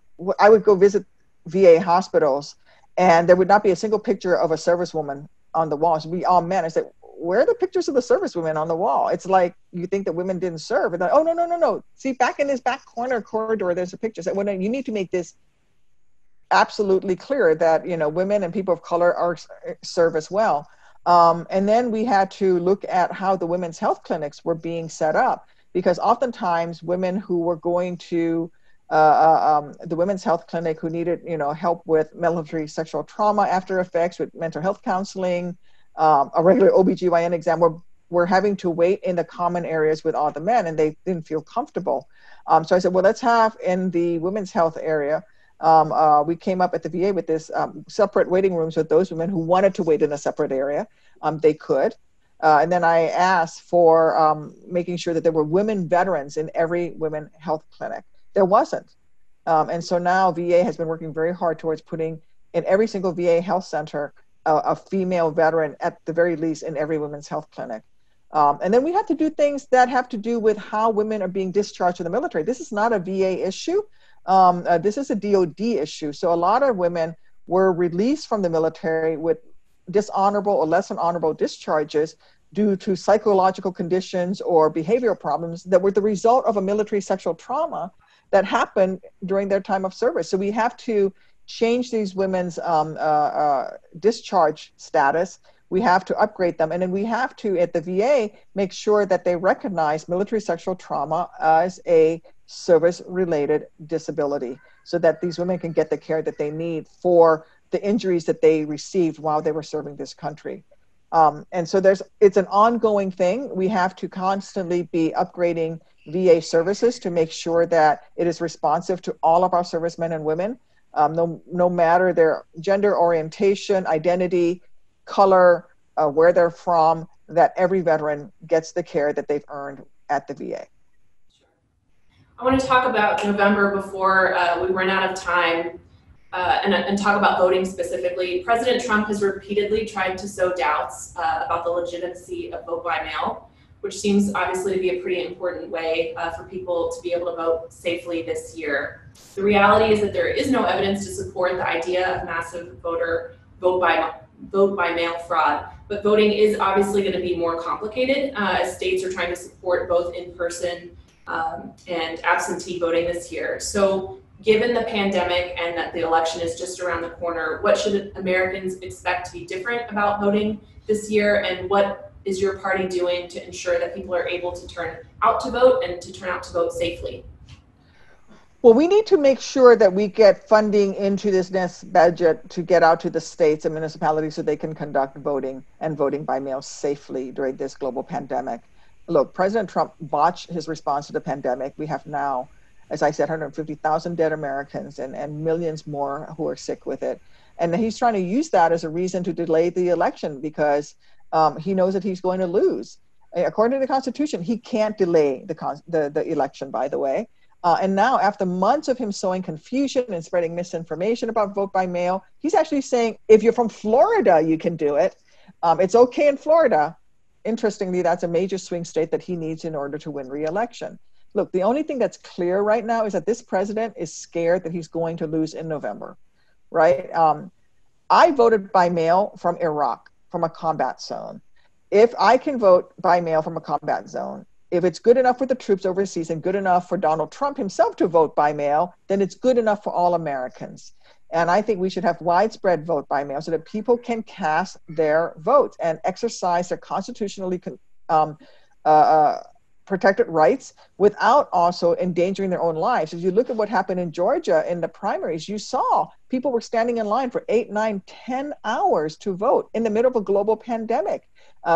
would go visit VA hospitals, and there would not be a single picture of a servicewoman on the walls. We all men. I said, where are the pictures of the servicewomen on the wall? It's like you think that women didn't serve. And like, oh, no. See, back in this back corridor, there's a picture. So, well, you need to make this absolutely clear that, women and people of color serve as well. And then we had to look at how the women's health clinics were being set up, because oftentimes women who were going to the women's health clinic who needed, help with military sexual trauma after effects, with mental health counseling, a regular OBGYN exam, were having to wait in the common areas with all the men, and they didn't feel comfortable. So I said, well, let's have in the women's health area, we came up at the VA with this separate waiting rooms with those women who wanted to wait in a separate area. They could. And then I asked for making sure that there were women veterans in every women's health clinic. There wasn't. And so now VA has been working very hard towards putting in every single VA health center a female veteran, at the very least, in every women's health clinic. And then we have to do things that have to do with how women are being discharged from the military. This is not a VA issue. This is a DOD issue. So a lot of women were released from the military with dishonorable or less than honorable discharges due to psychological conditions or behavioral problems that were the result of a military sexual trauma that happened during their time of service. So we have to change these women's discharge status. We have to upgrade them. And then we have to, at the VA, make sure that they recognize military sexual trauma as a service-related disability, so that these women can get the care that they need for the injuries that they received while they were serving this country. And so it's an ongoing thing. We have to constantly be upgrading VA services to make sure that it is responsive to all of our servicemen and women, no matter their gender orientation, identity, color, where they're from, that every veteran gets the care that they've earned at the VA. I want to talk about November before we run out of time, and talk about voting specifically. President Trump has repeatedly tried to sow doubts about the legitimacy of vote by mail, which seems obviously to be a pretty important way for people to be able to vote safely this year. The reality is that there is no evidence to support the idea of massive vote by mail fraud, but voting is obviously going to be more complicated as states are trying to support both in-person and absentee voting this year. So given the pandemic and that the election is just around the corner, what should Americans expect to be different about voting this year, and what is your party doing to ensure that people are able to turn out to vote and to turn out to vote safely? Well, we need to make sure that we get funding into this next budget to get out to the states and municipalities so they can conduct voting and voting by mail safely during this global pandemic. Look, President Trump botched his response to the pandemic. We have now as I said, 150,000 dead Americans and millions more who are sick with it. And he's trying to use that as a reason to delay the election because he knows that he's going to lose. According to the Constitution, he can't delay the election, by the way. And now, after months of him sowing confusion and spreading misinformation about vote by mail, he's actually saying, if you're from Florida, you can do it. It's okay in Florida. Interestingly, that's a major swing state that he needs in order to win re-election. Look, the only thing that's clear right now is that this president is scared that he's going to lose in November, right? I voted by mail from Iraq, from a combat zone. If I can vote by mail from a combat zone, if it's good enough for the troops overseas and good enough for Donald Trump himself to vote by mail, then it's good enough for all Americans. And I think we should have widespread vote by mail so that people can cast their votes and exercise their constitutionally protected rights without also endangering their own lives. If you look at what happened in Georgia in the primaries, you saw people were standing in line for 8, 9, 10 hours to vote in the middle of a global pandemic.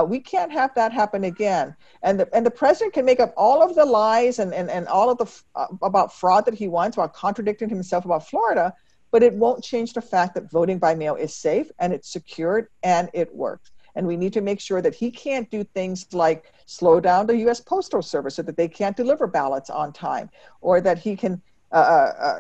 We can't have that happen again. And the president can make up all of the lies and all of the about fraud that he wants, about contradicting himself about Florida, but it won't change the fact that voting by mail is safe and it's secured and it works. And we need to make sure that he can't do things like slow down the U.S. Postal Service so that they can't deliver ballots on time, or that he can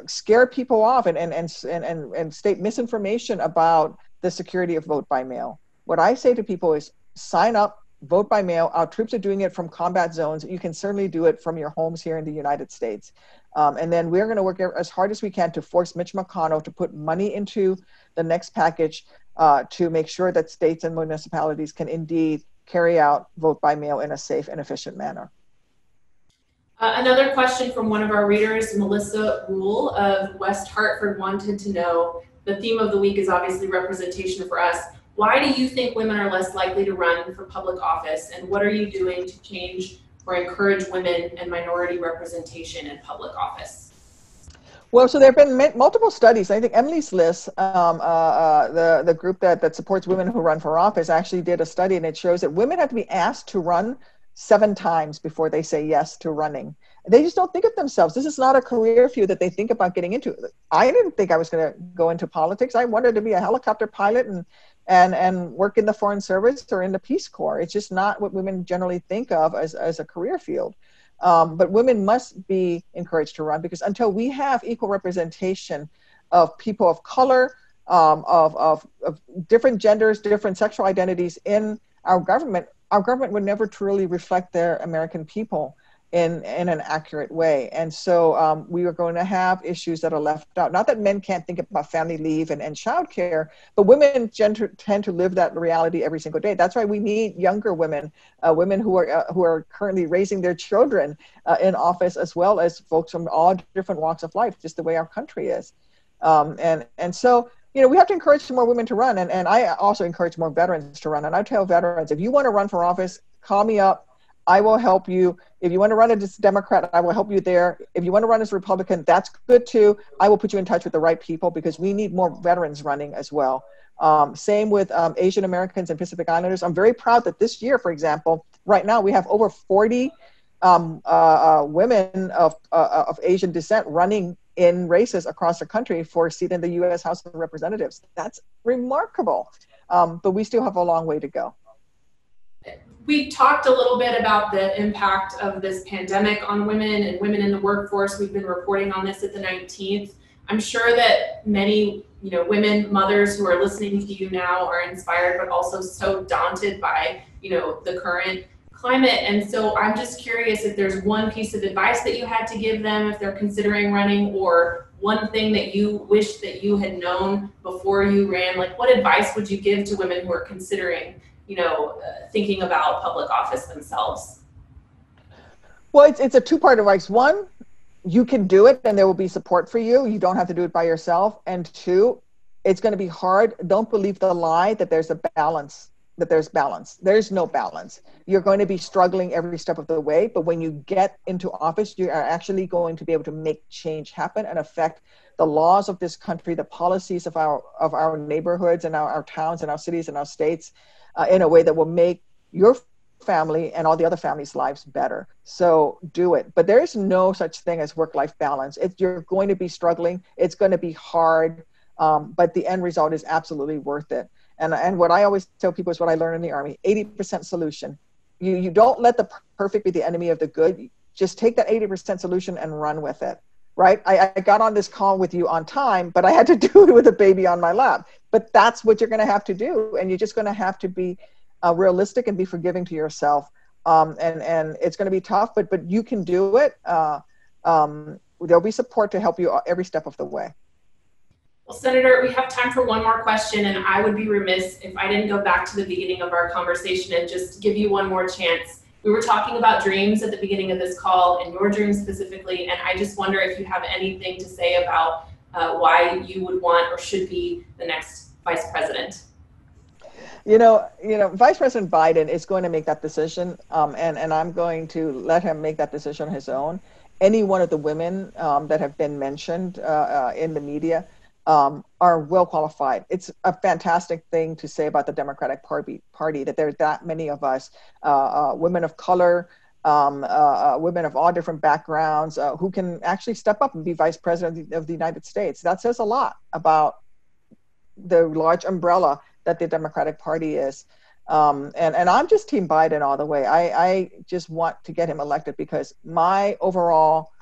scare people off and state misinformation about the security of vote by mail. What I say to people is sign up, vote by mail. Our troops are doing it from combat zones. You can certainly do it from your homes here in the United States. And then we're going to work as hard as we can to force Mitch McConnell to put money into the next package to make sure that states and municipalities can indeed carry out vote by mail in a safe and efficient manner. Another question from one of our readers, Melissa Rule of West Hartford, wanted to know, the theme of the week is obviously representation for us. Why do you think women are less likely to run for public office, and what are you doing to change or encourage women and minority representation in public office? Well, so there have been multiple studies. I think Emily's List, the group that supports women who run for office, actually did a study, and it shows that women have to be asked to run 7 times before they say yes to running. They just don't think of themselves. This is not a career field that they think about getting into. I didn't think I was going to go into politics. I wanted to be a helicopter pilot and work in the Foreign Service or in the Peace Corps. It's just not what women generally think of as a career field. But women must be encouraged to run, because until we have equal representation of people of color, of different genders, different sexual identities in our government would never truly reflect their American people in an accurate way. And so we are going to have issues that are left out. Not that men can't think about family leave and childcare, but women tend to live that reality every single day. That's why we need younger women, women who are currently raising their children in office, as well as folks from all different walks of life, just the way our country is. And so, you know, we have to encourage more women to run. And I also encourage more veterans to run. And I tell veterans, if you want to run for office, call me up. I will help you. If you want to run as a Democrat, I will help you there. If you want to run as a Republican, that's good too. I will put you in touch with the right people, because we need more veterans running as well. Same with Asian Americans and Pacific Islanders. I'm very proud that this year, for example, right now we have over 40 women of Asian descent running in races across the country for a seat in the U.S. House of Representatives. That's remarkable, but we still have a long way to go. We talked a little bit about the impact of this pandemic on women and women in the workforce. We've been reporting on this at the 19th. I'm sure that many, women, mothers who are listening to you now are inspired, but also so daunted by, the current climate. And so I'm just curious if there's one piece of advice that you had to give them if they're considering running, or one thing that you wish that you had known before you ran. Like, what advice would you give to women who are considering thinking about public office themselves? Well, it's a 2-part advice. 1, you can do it and there will be support for you. You don't have to do it by yourself. And 2, it's going to be hard. Don't believe the lie that there's a balance, that there's balance. There's no balance. You're going to be struggling every step of the way. But when you get into office, you are actually going to be able to make change happen and affect the laws of this country, the policies of our neighborhoods and our towns and our cities and our states, in a way that will make your family and all the other families' lives better. So do it. But there is no such thing as work-life balance. You're going to be struggling. It's going to be hard, but the end result is absolutely worth it. And what I always tell people is what I learned in the Army, 80% solution. You don't let the perfect be the enemy of the good. Just take that 80% solution and run with it, right? I got on this call with you on time, but I had to do it with a baby on my lap. But that's what you're going to have to do. And you're just going to have to be realistic and be forgiving to yourself. And it's going to be tough, but you can do it. There'll be support to help you every step of the way. Well, Senator, we have time for one more question, and I would be remiss if I didn't go back to the beginning of our conversation and just give you one more chance. We were talking about dreams at the beginning of this call, and your dreams specifically, and I just wonder if you have anything to say about why you would want or should be the next vice president. You know, Vice President Biden is going to make that decision, and I'm going to let him make that decision on his own. Any one of the women that have been mentioned in the media are well qualified. It's a fantastic thing to say about the Democratic Party that there are that many of us, women of color, women of all different backgrounds, who can actually step up and be vice president of the United States. That says a lot about the large umbrella that the Democratic Party is. And I'm just Team Biden all the way. I just want to get him elected because my overall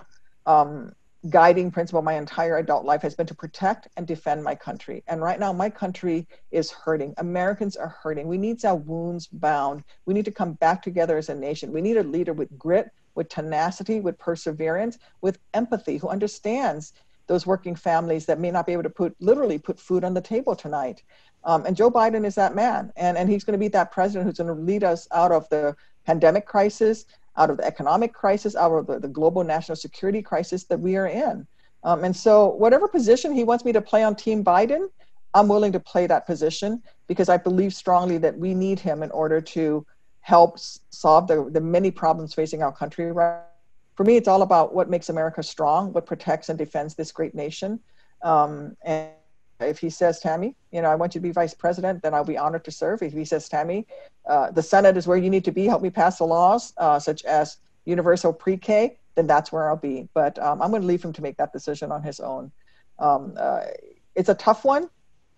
guiding principle my entire adult life has been to protect and defend my country. And right now, my country is hurting. Americans are hurting. We need our wounds bound. We need to come back together as a nation. We need a leader with grit, with tenacity, with perseverance, with empathy, who understands those working families that may not be able to literally put food on the table tonight. And Joe Biden is that man. And he's going to be that president who's going to lead us out of the pandemic crisis, out of the economic crisis, out of the global national security crisis that we are in. And so whatever position he wants me to play on Team Biden, I'm willing to play that position because I believe strongly that we need him in order to help solve the many problems facing our country. For me, it's all about what makes America strong, what protects and defends this great nation. And if he says, Tammy, I want you to be vice president, then I'll be honored to serve. If he says, Tammy, the Senate is where you need to be, help me pass the laws, such as universal pre-K, then that's where I'll be. But I'm going to leave him to make that decision on his own. It's a tough one,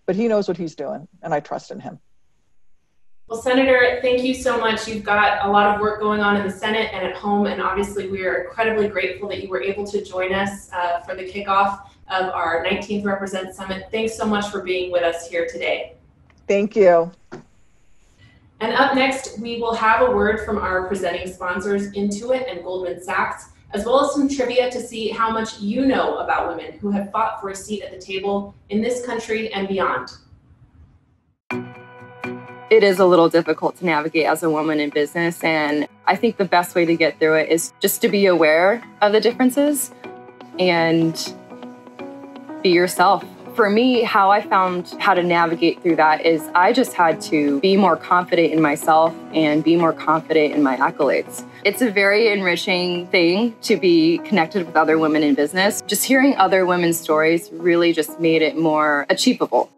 but he knows what he's doing, and I trust in him. Well, Senator, thank you so much. You've got a lot of work going on in the Senate and at home, and obviously we are incredibly grateful that you were able to join us for the kickoff of our 19th Represent Summit. Thanks so much for being with us here today. Thank you. And up next, we will have a word from our presenting sponsors, Intuit and Goldman Sachs, as well as some trivia to see how much you know about women who have fought for a seat at the table in this country and beyond. It is a little difficult to navigate as a woman in business, and I think the best way to get through it is just to be aware of the differences and be yourself. For me, how I found how to navigate through that is I just had to be more confident in myself and be more confident in my accolades. It's a very enriching thing to be connected with other women in business. Just hearing other women's stories really just made it more achievable.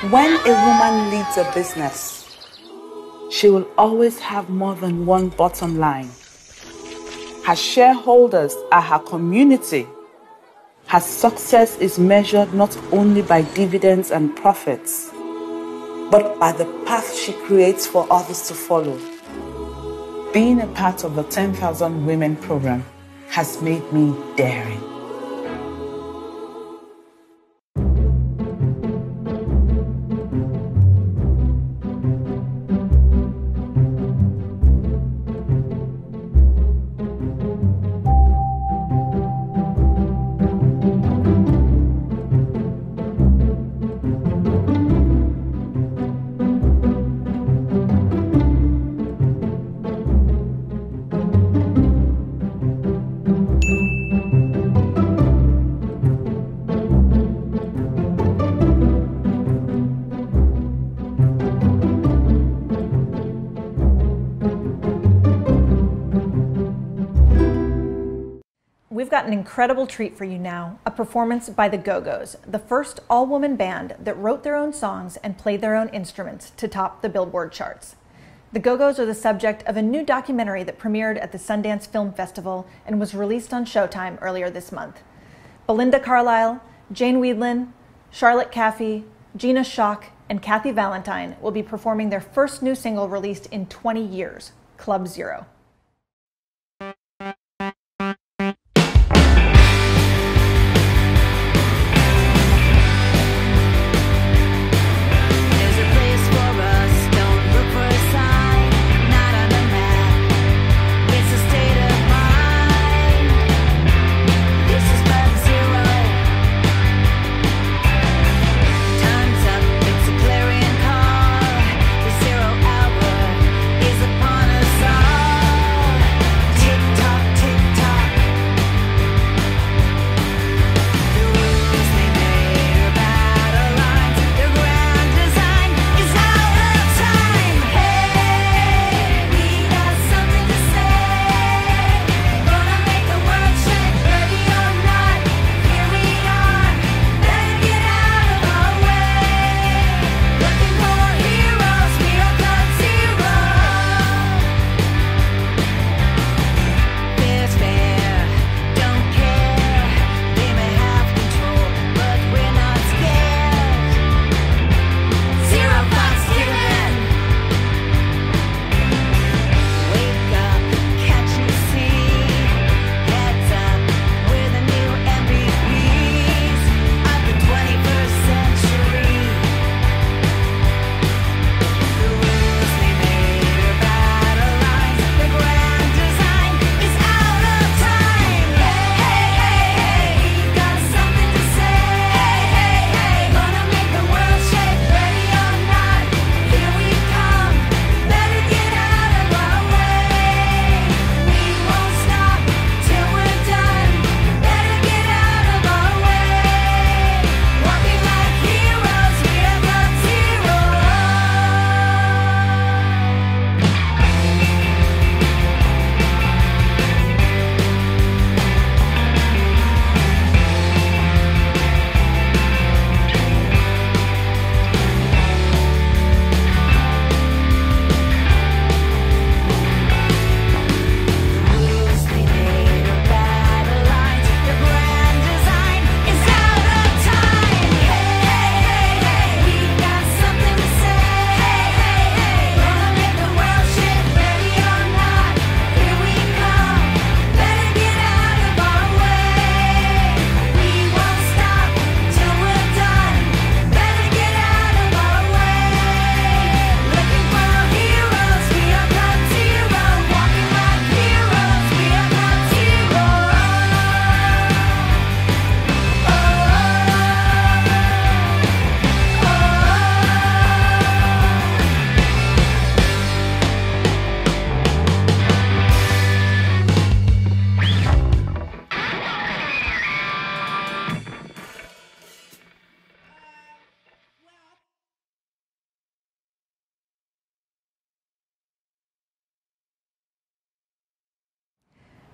When a woman leads a business, she will always have more than one bottom line. Her shareholders are her community. Her success is measured not only by dividends and profits, but by the path she creates for others to follow. Being a part of the 10,000 Women program has made me daring. we've got an incredible treat for you now, a performance by the Go-Go's, the first all-woman band that wrote their own songs and played their own instruments to top the Billboard charts. The Go-Go's are the subject of a new documentary that premiered at the Sundance Film Festival and was released on Showtime earlier this month. Belinda Carlisle, Jane Weedlin, Charlotte Caffey, Gina Schock, and Kathy Valentine will be performing their first new single released in 20 years, Club Zero.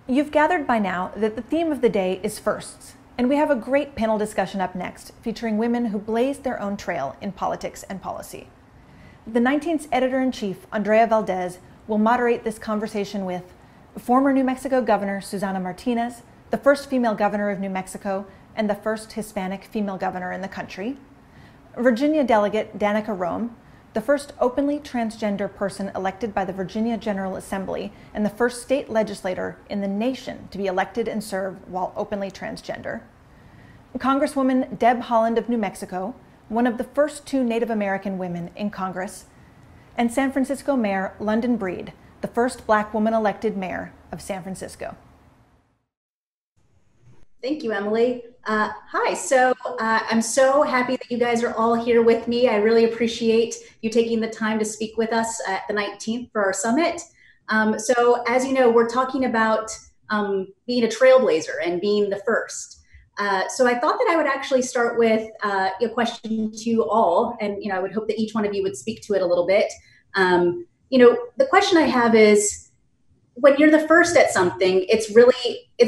You've gathered by now that the theme of the day is firsts, and we have a great panel discussion up next featuring women who blazed their own trail in politics and policy. The 19th's editor-in-chief, Andrea Valdez, will moderate this conversation with former New Mexico Governor Susana Martinez, the first female governor of New Mexico and the first Hispanic female governor in the country, Virginia delegate Danica Roem, the first openly transgender person elected by the Virginia General Assembly and the first state legislator in the nation to be elected and serve while openly transgender, Congresswoman Deb Haaland of New Mexico, one of the first 2 Native American women in Congress, and San Francisco Mayor London Breed, the first Black woman elected mayor of San Francisco. Thank you, Emily. Hi, so I'm so happy that you guys are all here with me. I really appreciate you taking the time to speak with us at the 19th for our summit. So as you know, we're talking about being a trailblazer and being the first. So I thought that I would actually start with a question to you all, and I would hope that each one of you would speak to it a little bit. The question I have is, when you're the first at something, it's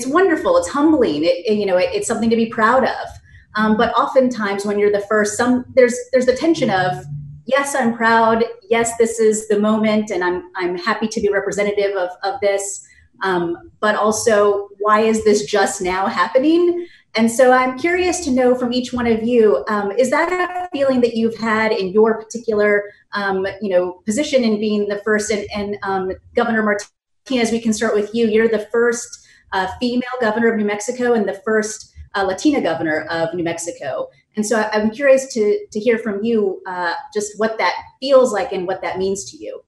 wonderful, it's humbling, it's something to be proud of. But oftentimes when you're the first, there's the tension of, yes, I'm proud, yes, this is the moment, and I'm happy to be representative of this, but also, why is this just now happening? And so I'm curious to know from each one of you, is that a feeling that you've had in your particular position in being the first? And Governor Martinez, we can start with you. You're the first female governor of New Mexico and the first Latina governor of New Mexico. And so I'm curious to hear from you just what that feels like and what that means to you.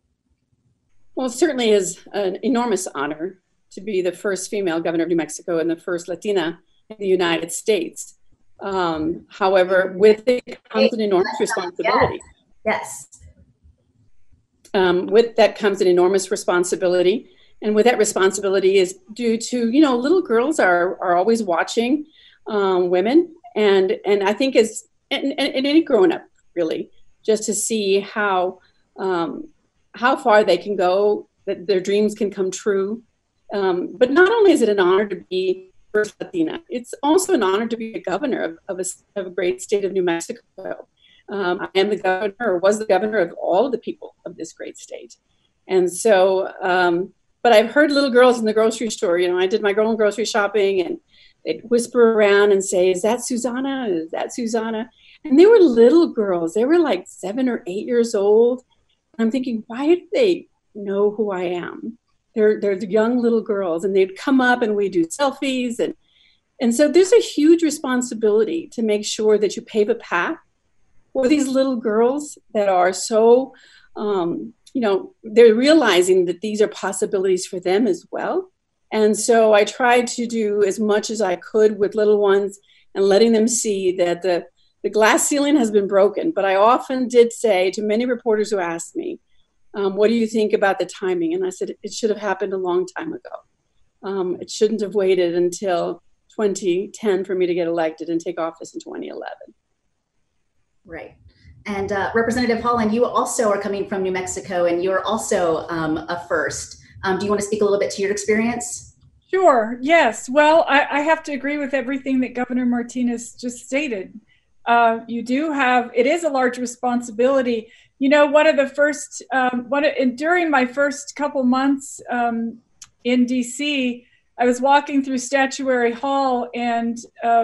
Well, it certainly is an enormous honor to be the first female governor of New Mexico and the first Latina in the United States. However, with it comes an enormous responsibility. Yes. With that comes an enormous responsibility. And with that responsibility is due to, little girls are always watching women. And I think as any grown up, really, just to see how far they can go, that their dreams can come true. But not only is it an honor to be first Latina, it's also an honor to be a governor of a great state of New Mexico. I am the governor, or was the governor, of all of the people of this great state. And so, but I've heard little girls in the grocery store, I did my own grocery shopping, and they'd whisper around and say, "Is that Susana? Is that Susana?" And they were little girls. They were like 7 or 8 years old. And I'm thinking, why do they know who I am? They're young little girls, and they'd come up and we do selfies. And so there's a huge responsibility to make sure that you pave a path for these little girls that are so, they're realizing that these are possibilities for them as well. And so I tried to do as much as I could with little ones and letting them see that the glass ceiling has been broken. But I often did say to many reporters who asked me, what do you think about the timing? And I said, it should have happened a long time ago. It shouldn't have waited until 2010 for me to get elected and take office in 2011. Right. And Representative Haaland, you also are coming from New Mexico, and you're also a first. Do you want to speak a little bit to your experience? Sure. Yes. Well, I have to agree with everything that Governor Martinez just stated. It is a large responsibility. One of the first, during my first couple months in DC, I was walking through Statuary Hall, and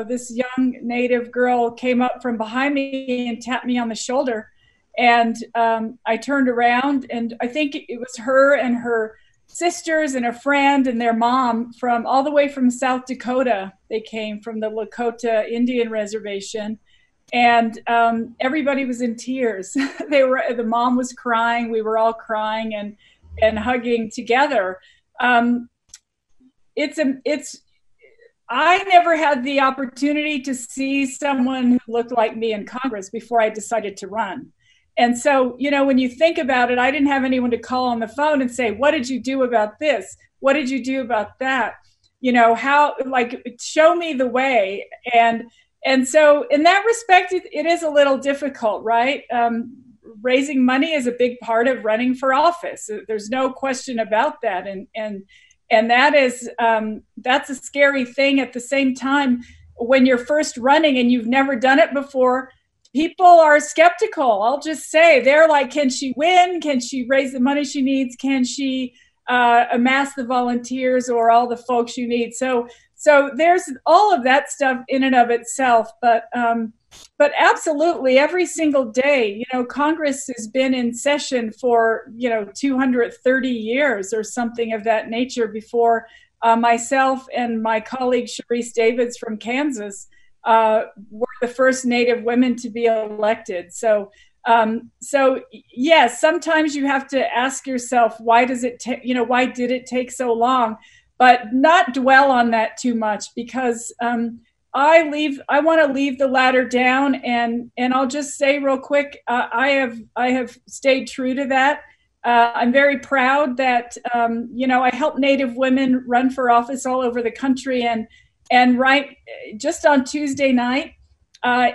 this young Native girl came up from behind me and tapped me on the shoulder. And I turned around, and I think it was her and her sisters and a friend and their mom all the way from South Dakota. They came from the Lakota Indian Reservation. And everybody was in tears. The mom was crying. We were all crying and hugging together. I never had the opportunity to see someone who looked like me in Congress before I decided to run. And so, when you think about it, I didn't have anyone to call on the phone and say, what did you do about this? What did you do about that? Show me the way. And so in that respect, it is a little difficult, right? Raising money is a big part of running for office. There's no question about that. And that is, that's a scary thing. At the same time, when you're first running and you've never done it before, people are skeptical. I'll just say, they're like, can she win? Can she raise the money she needs? Can she amass the volunteers or all the folks you need? So there's all of that stuff in and of itself, but absolutely every single day, Congress has been in session for, 230 years or something of that nature before myself and my colleague Sharice Davids from Kansas were the first Native women to be elected. So yes, sometimes you have to ask yourself, why did it take so long? But not dwell on that too much, because I want to leave the ladder down, and I'll just say real quick, I have stayed true to that. I'm very proud that I help Native women run for office all over the country, and right just on Tuesday night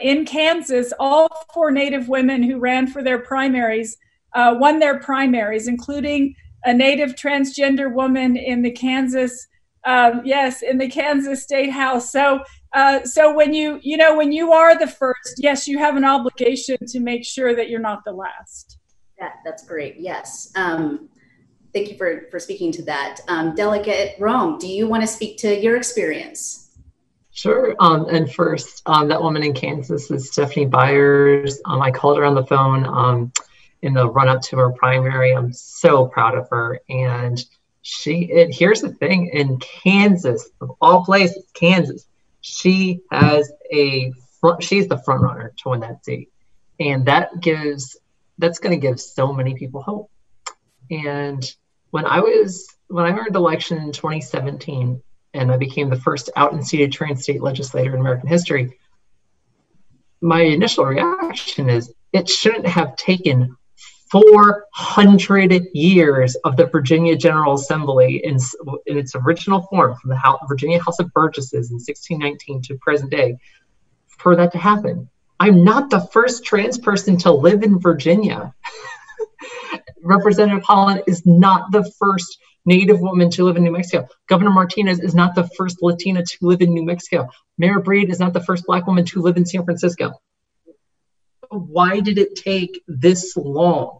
in Kansas, all 4 Native women who ran for their primaries won their primaries, including a native transgender woman in the Kansas, in the Kansas State House. So when when you are the first, yes, you have an obligation to make sure that you're not the last. That's great. Yes. Thank you for speaking to that. Delegate Roem, do you want to speak to your experience? Sure. And first, that woman in Kansas is Stephanie Byers. I called her on the phone in the run up to her primary. I'm so proud of her. And here's the thing, in Kansas, of all places, Kansas, she's the front runner to win that seat. And that's going to give so many people hope. And when I earned election in 2017, and I became the first out-and-seated trans state legislator in American history, my initial reaction is it shouldn't have taken 400 years of the Virginia General Assembly in its original form, from the Virginia House of Burgesses in 1619 to present day, for that to happen. I'm not the first trans person to live in Virginia. Representative Haaland is not the first Native woman to live in New Mexico. Governor Martinez is not the first Latina to live in New Mexico. Mayor Breed is not the first Black woman to live in San Francisco. Why did it take this long?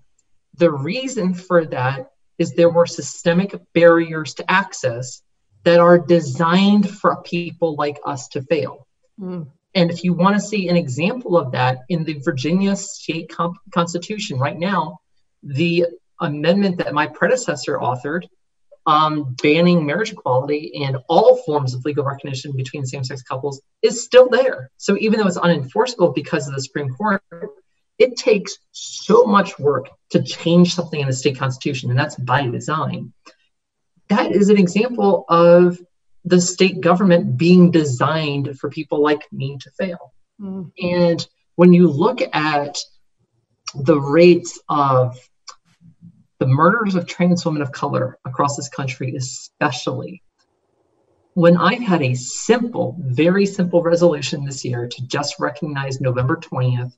The reason for that is there were systemic barriers to access that are designed for people like us to fail. And if you want to see an example of that, in the Virginia state constitution right now, the amendment that my predecessor authored, banning marriage equality and all forms of legal recognition between same-sex couples, is still there. So even though it's unenforceable because of the Supreme Court, it takes so much work to change something in the state constitution, and that's by design. That is an example of the state government being designed for people like me to fail. And when you look at the rates of the murders of trans women of color across this country, especially, when I've had a very simple resolution this year to just recognize November 20th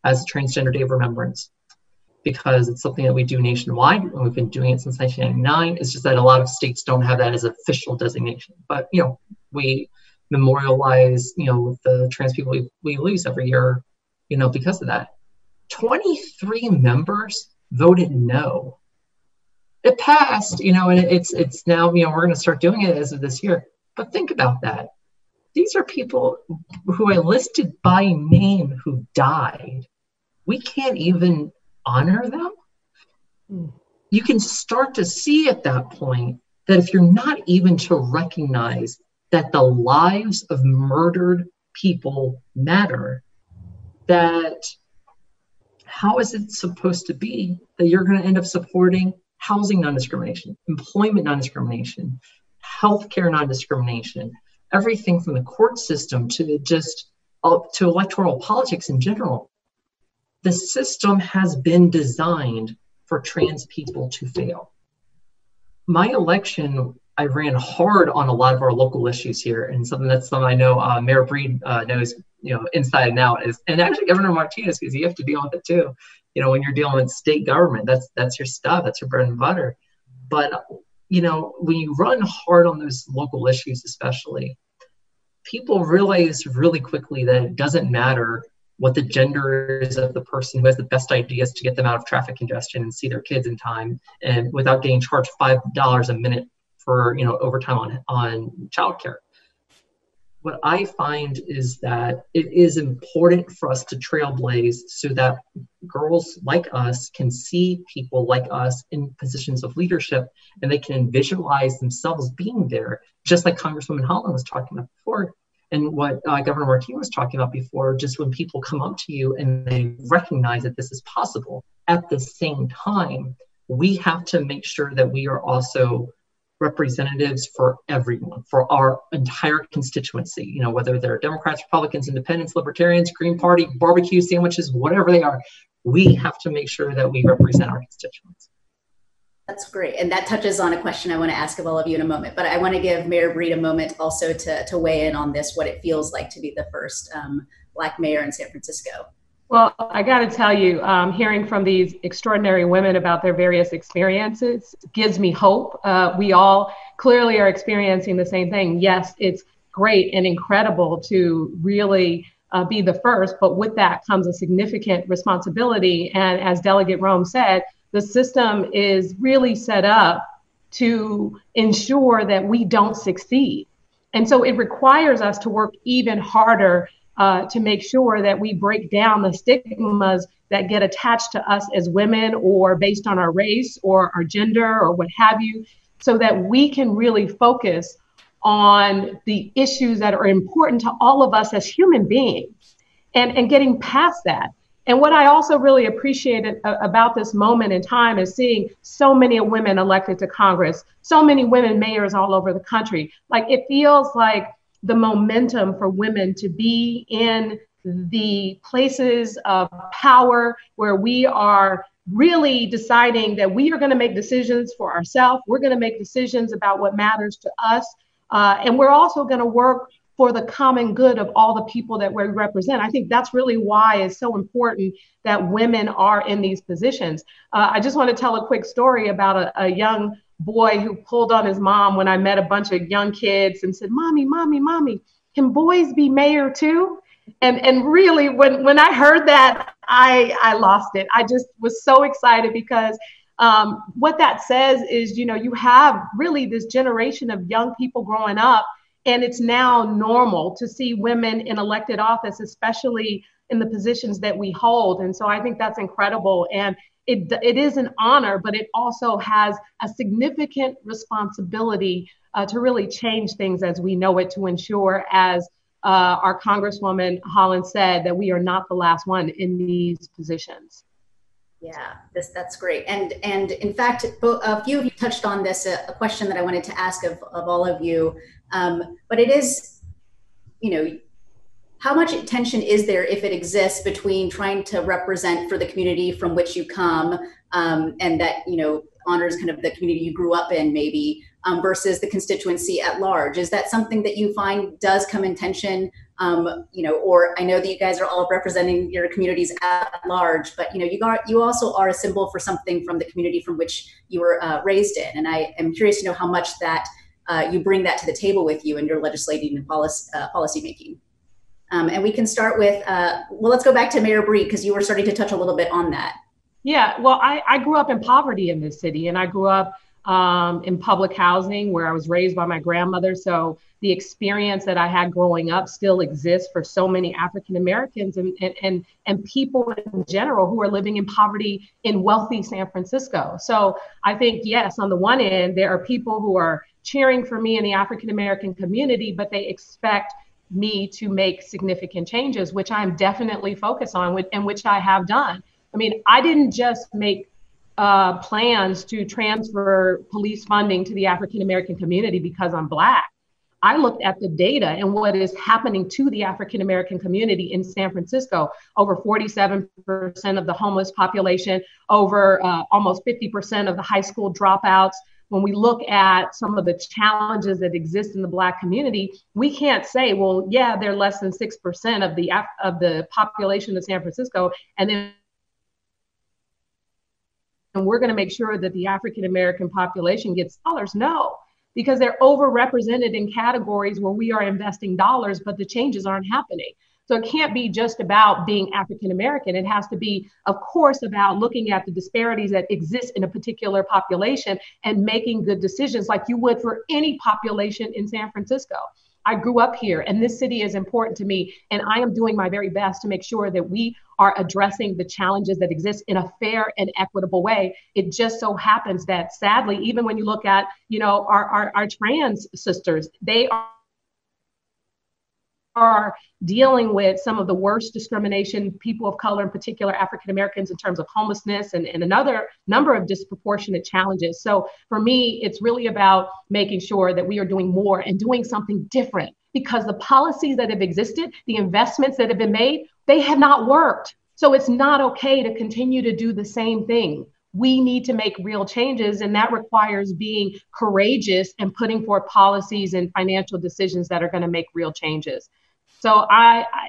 as a Transgender Day of Remembrance, because it's something that we do nationwide, and we've been doing it since 1999. It's just that a lot of states don't have that as official designation. But, we memorialize, the trans people we lose every year, because of that. 23 members voted no. It passed, and it's now, we're going to start doing it as of this year. But think about that. These are people who I listed by name who died. We can't even honor them. You can start to see at that point that if you're not even to recognize that the lives of murdered people matter, that how is it supposed to be that you're going to end up supporting housing non-discrimination, employment non-discrimination, healthcare non-discrimination, everything from the court system to just to electoral politics in general? The system has been designed for trans people to fail. My election, I ran hard on a lot of our local issues here, and something I know Mayor Breed knows, inside and out, and actually Governor Martinez, because you have to deal with it too. When you're dealing with state government, that's your stuff, that's your bread and butter. But when you run hard on those local issues, especially, people realize really quickly that it doesn't matter what the gender is of the person who has the best ideas to get them out of traffic congestion and see their kids in time, and without getting charged $5 a minute for overtime on childcare. What I find is that it is important for us to trailblaze so that girls like us can see people like us in positions of leadership, and they can visualize themselves being there, just like Congresswoman Haaland was talking about before, and what Governor Martinez was talking about before. Just when people come up to you and they recognize that this is possible, at the same time, we have to make sure that we are also representatives for everyone, for our entire constituency, whether they're Democrats, Republicans, Independents, Libertarians, Green Party, barbecue sandwiches, whatever they are. We have to make sure that we represent our constituents. That's great. And that touches on a question I want to ask of all of you in a moment, but I want to give Mayor Breed a moment also to weigh in on this, what it feels like to be the first Black mayor in San Francisco. Well, I got to tell you, hearing from these extraordinary women about their various experiences gives me hope. We all clearly are experiencing the same thing. Yes, it's great and incredible to really be the first, but with that comes a significant responsibility. And as Delegate Roem said, the system is really set up to ensure that we don't succeed. And so it requires us to work even harder to make sure that we break down the stigmas that get attached to us as women or based on our race or our gender or what have you, so that we can really focus on the issues that are important to all of us as human beings and getting past that. And what I also really appreciated about this moment in time is seeing so many women elected to Congress, so many women mayors all over the country. Like, it feels like the momentum for women to be in the places of power where we are really deciding that we are going to make decisions for ourselves. We're going to make decisions about what matters to us. And we're also going to work for the common good of all the people that we represent. I think that's really why it's so important that women are in these positions. I just want to tell a quick story about a young boy who pulled on his mom when I met a bunch of young kids and said, "Mommy, mommy, mommy, can boys be mayor too?" And really, when I heard that, I lost it. I just was so excited because what that says is, you have really this generation of young people growing up, and it's now normal to see women in elected office, especially in the positions that we hold. And so I think that's incredible. And it is an honor, but it also has a significant responsibility to really change things as we know it, to ensure, as our Congresswoman Haaland said, that we are not the last one in these positions. Yeah, that's great. And in fact, a few of you touched on this, a question that I wanted to ask of all of you. But it is, how much tension is there, if it exists, between trying to represent for the community from which you come, and that, honors kind of the community you grew up in, maybe, versus the constituency at large? Is that something that you find does come in tension? Or I know that you guys are all representing your communities at large, but you also are a symbol for something from the community from which you were raised in. And I am curious to know how much that you bring that to the table with you in your legislating and policy making. And we can start with, let's go back to Mayor Breed, because you were starting to touch a little bit on that. Yeah, well, I grew up in poverty in this city, and I grew up in public housing where I was raised by my grandmother. So the experience that I had growing up still exists for so many African Americans and people in general who are living in poverty in wealthy San Francisco. So I think, yes, on the one end, there are people who are cheering for me in the African American community, but they expect me to make significant changes, which I'm definitely focused on, and which I have done. I mean, I didn't just make plans to transfer police funding to the African American community because I'm Black. I looked at the data and what is happening to the African American community in San Francisco. Over 47% of the homeless population, over almost 50% of the high school dropouts. When we look at some of the challenges that exist in the Black community, we can't say, well, yeah, they're less than 6% of the population of San Francisco, and we're going to make sure that the African American population gets dollars. No, because they're overrepresented in categories where we are investing dollars, but the changes aren't happening. So it can't be just about being African American. It has to be, of course, about looking at the disparities that exist in a particular population and making good decisions like you would for any population in San Francisco. I grew up here, and this city is important to me, and I am doing my very best to make sure that we are addressing the challenges that exist in a fair and equitable way. It just so happens that, sadly, even when you look at, our trans sisters, they are dealing with some of the worst discrimination, people of color, in particular African Americans, in terms of homelessness and another number of disproportionate challenges. So for me, it's really about making sure that we are doing more and doing something different, because the policies that have existed, the investments that have been made, they have not worked. So it's not okay to continue to do the same thing. We need to make real changes, and that requires being courageous and putting forth policies and financial decisions that are going to make real changes. So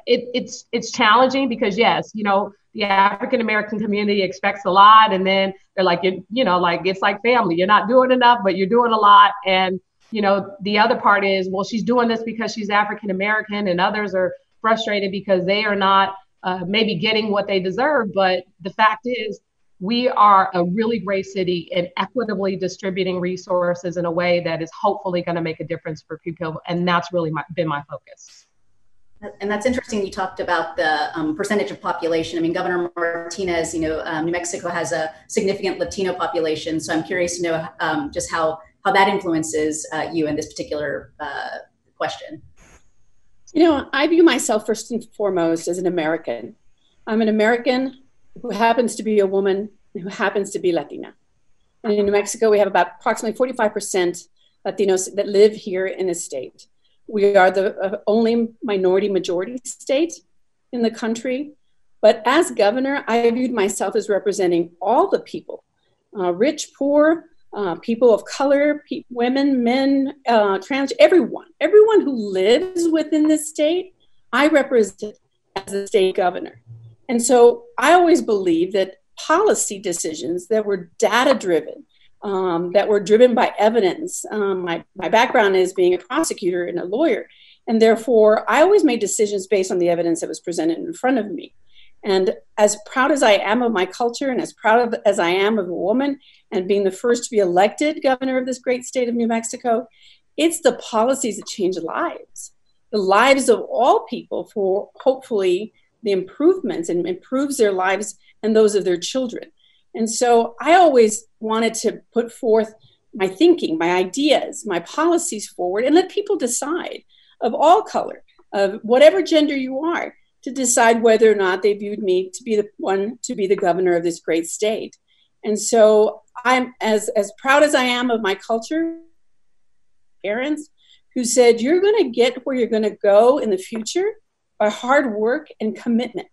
it's challenging because yes, you know, the African American community expects a lot, and then they're like, you know, like it's like family. You're not doing enough, but you're doing a lot. And you know, the other part is, well, she's doing this because she's African American, and others are frustrated because they are not maybe getting what they deserve. But the fact is, we are a really great city and equitably distributing resources in a way that is hopefully going to make a difference for people. And that's really been my focus. And that's interesting. You talked about the percentage of population. I mean, Governor Martinez, you know, New Mexico has a significant Latino population. So I'm curious to know just how that influences you in this particular question. You know, I view myself first and foremost as an American. I'm an American who happens to be a woman who happens to be Latina. And in New Mexico, we have about approximately 45% Latinos that live here in the state. We are the only minority majority state in the country. But as governor, I viewed myself as representing all the people, rich, poor, people of color, women, men, trans, everyone who lives within this state, I represent as a state governor. And so I always believe that policy decisions that were data-driven, that were driven by evidence. My background is being a prosecutor and a lawyer, and therefore I always made decisions based on the evidence that was presented in front of me. And as proud as I am of my culture, and as proud as I am of a woman, and being the first to be elected governor of this great state of New Mexico, it's the policies that change lives, the lives of all people, for hopefully the improvements, and improves their lives and those of their children. And so I always wanted to put forth my thinking, my ideas, my policies forward, and let people decide, of all color, of whatever gender you are, to decide whether or not they viewed me to be the one to be the governor of this great state. And so I'm as proud as I am of my culture, parents who said, you're going to get where you're going to go in the future by hard work and commitment.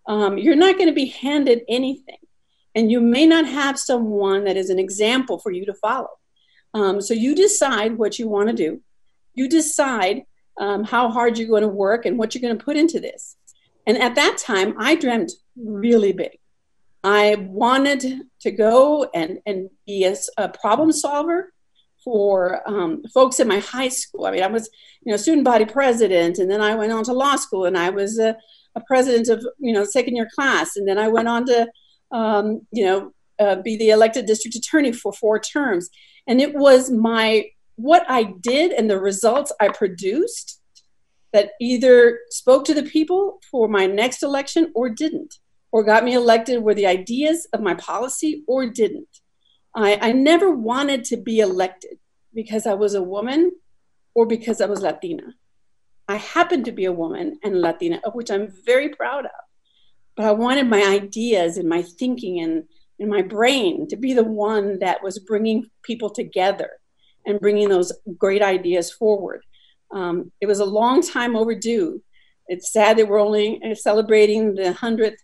You're not going to be handed anything. And you may not have someone that is an example for you to follow. So you decide what you want to do. You decide how hard you're going to work and what you're going to put into this. And at that time, I dreamt really big. I wanted to go and be a problem solver for folks in my high school. I mean, I was, student body president, and then I went on to law school, and I was a president of, second year class. And then I went on to be the elected district attorney for 4 terms. And it was what I did and the results I produced that either spoke to the people for my next election or didn't, or got me elected were the ideas of my policy or didn't. I never wanted to be elected because I was a woman or because I was Latina. I happened to be a woman and Latina, of which I'm very proud of. But I wanted my ideas and my thinking and my brain to be the one that was bringing people together and bringing those great ideas forward. It was a long time overdue. It's sad that we're only celebrating the 100th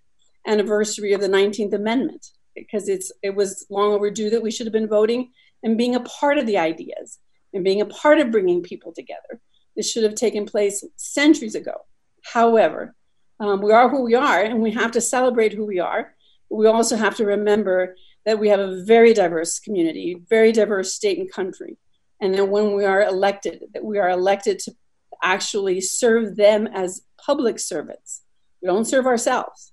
anniversary of the 19th Amendment, because it was long overdue that we should have been voting and being a part of the ideas and being a part of bringing people together. This should have taken place centuries ago. However, we are who we are, and we have to celebrate who we are. We also have to remember that we have a very diverse community, very diverse state and country. And then when we are elected, that we are elected to actually serve them as public servants. We don't serve ourselves.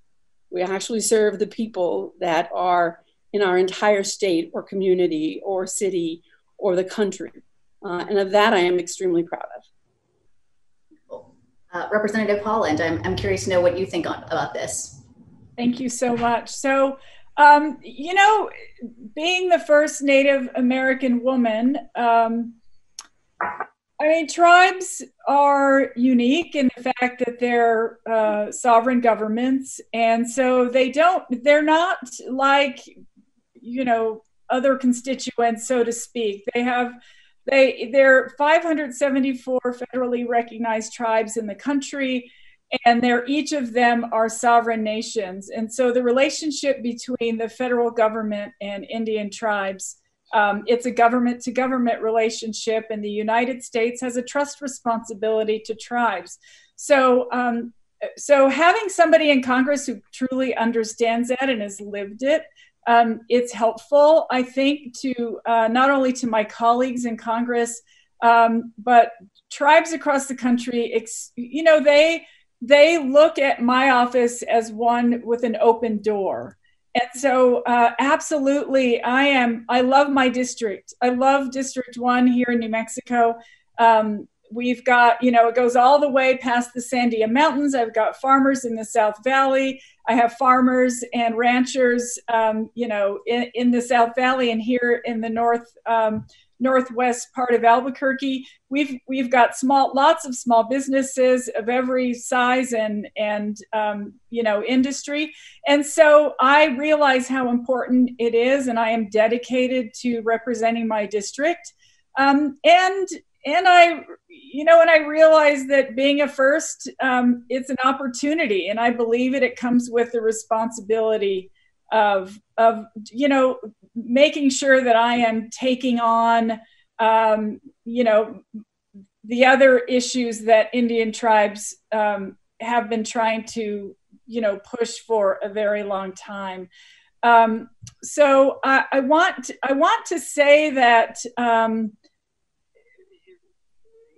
We actually serve the people that are in our entire state or community or city or the country. And of that, I am extremely proud of. Representative Haaland, I'm curious to know what you think about this. Thank you so much. So, being the first Native American woman, tribes are unique in the fact that they're sovereign governments. And so they're not like, other constituents, so to speak. There are 574 federally recognized tribes in the country, and each of them are sovereign nations. And so the relationship between the federal government and Indian tribes It's a government-to-government relationship, and the United States has a trust responsibility to tribes. So, so having somebody in Congress who truly understands that and has lived it, it's helpful, I think, to not only to my colleagues in Congress, but tribes across the country. You know, they look at my office as one with an open door. And so absolutely, I love my district. I love District 1 here in New Mexico. We've got, you know, it goes all the way past the Sandia Mountains. I've got farmers in the South Valley. I have farmers and ranchers, you know, in the South Valley and here in the northwest part of Albuquerque. We've got lots of small businesses of every size and you know, industry. And so I realize how important it is, and I am dedicated to representing my district. And I, you know, and I realize that being a first, it's an opportunity, and I believe it comes with the responsibility of, you know, making sure that I am taking on, you know, the other issues that Indian tribes have been trying to, you know, push for a very long time. So I want to say that,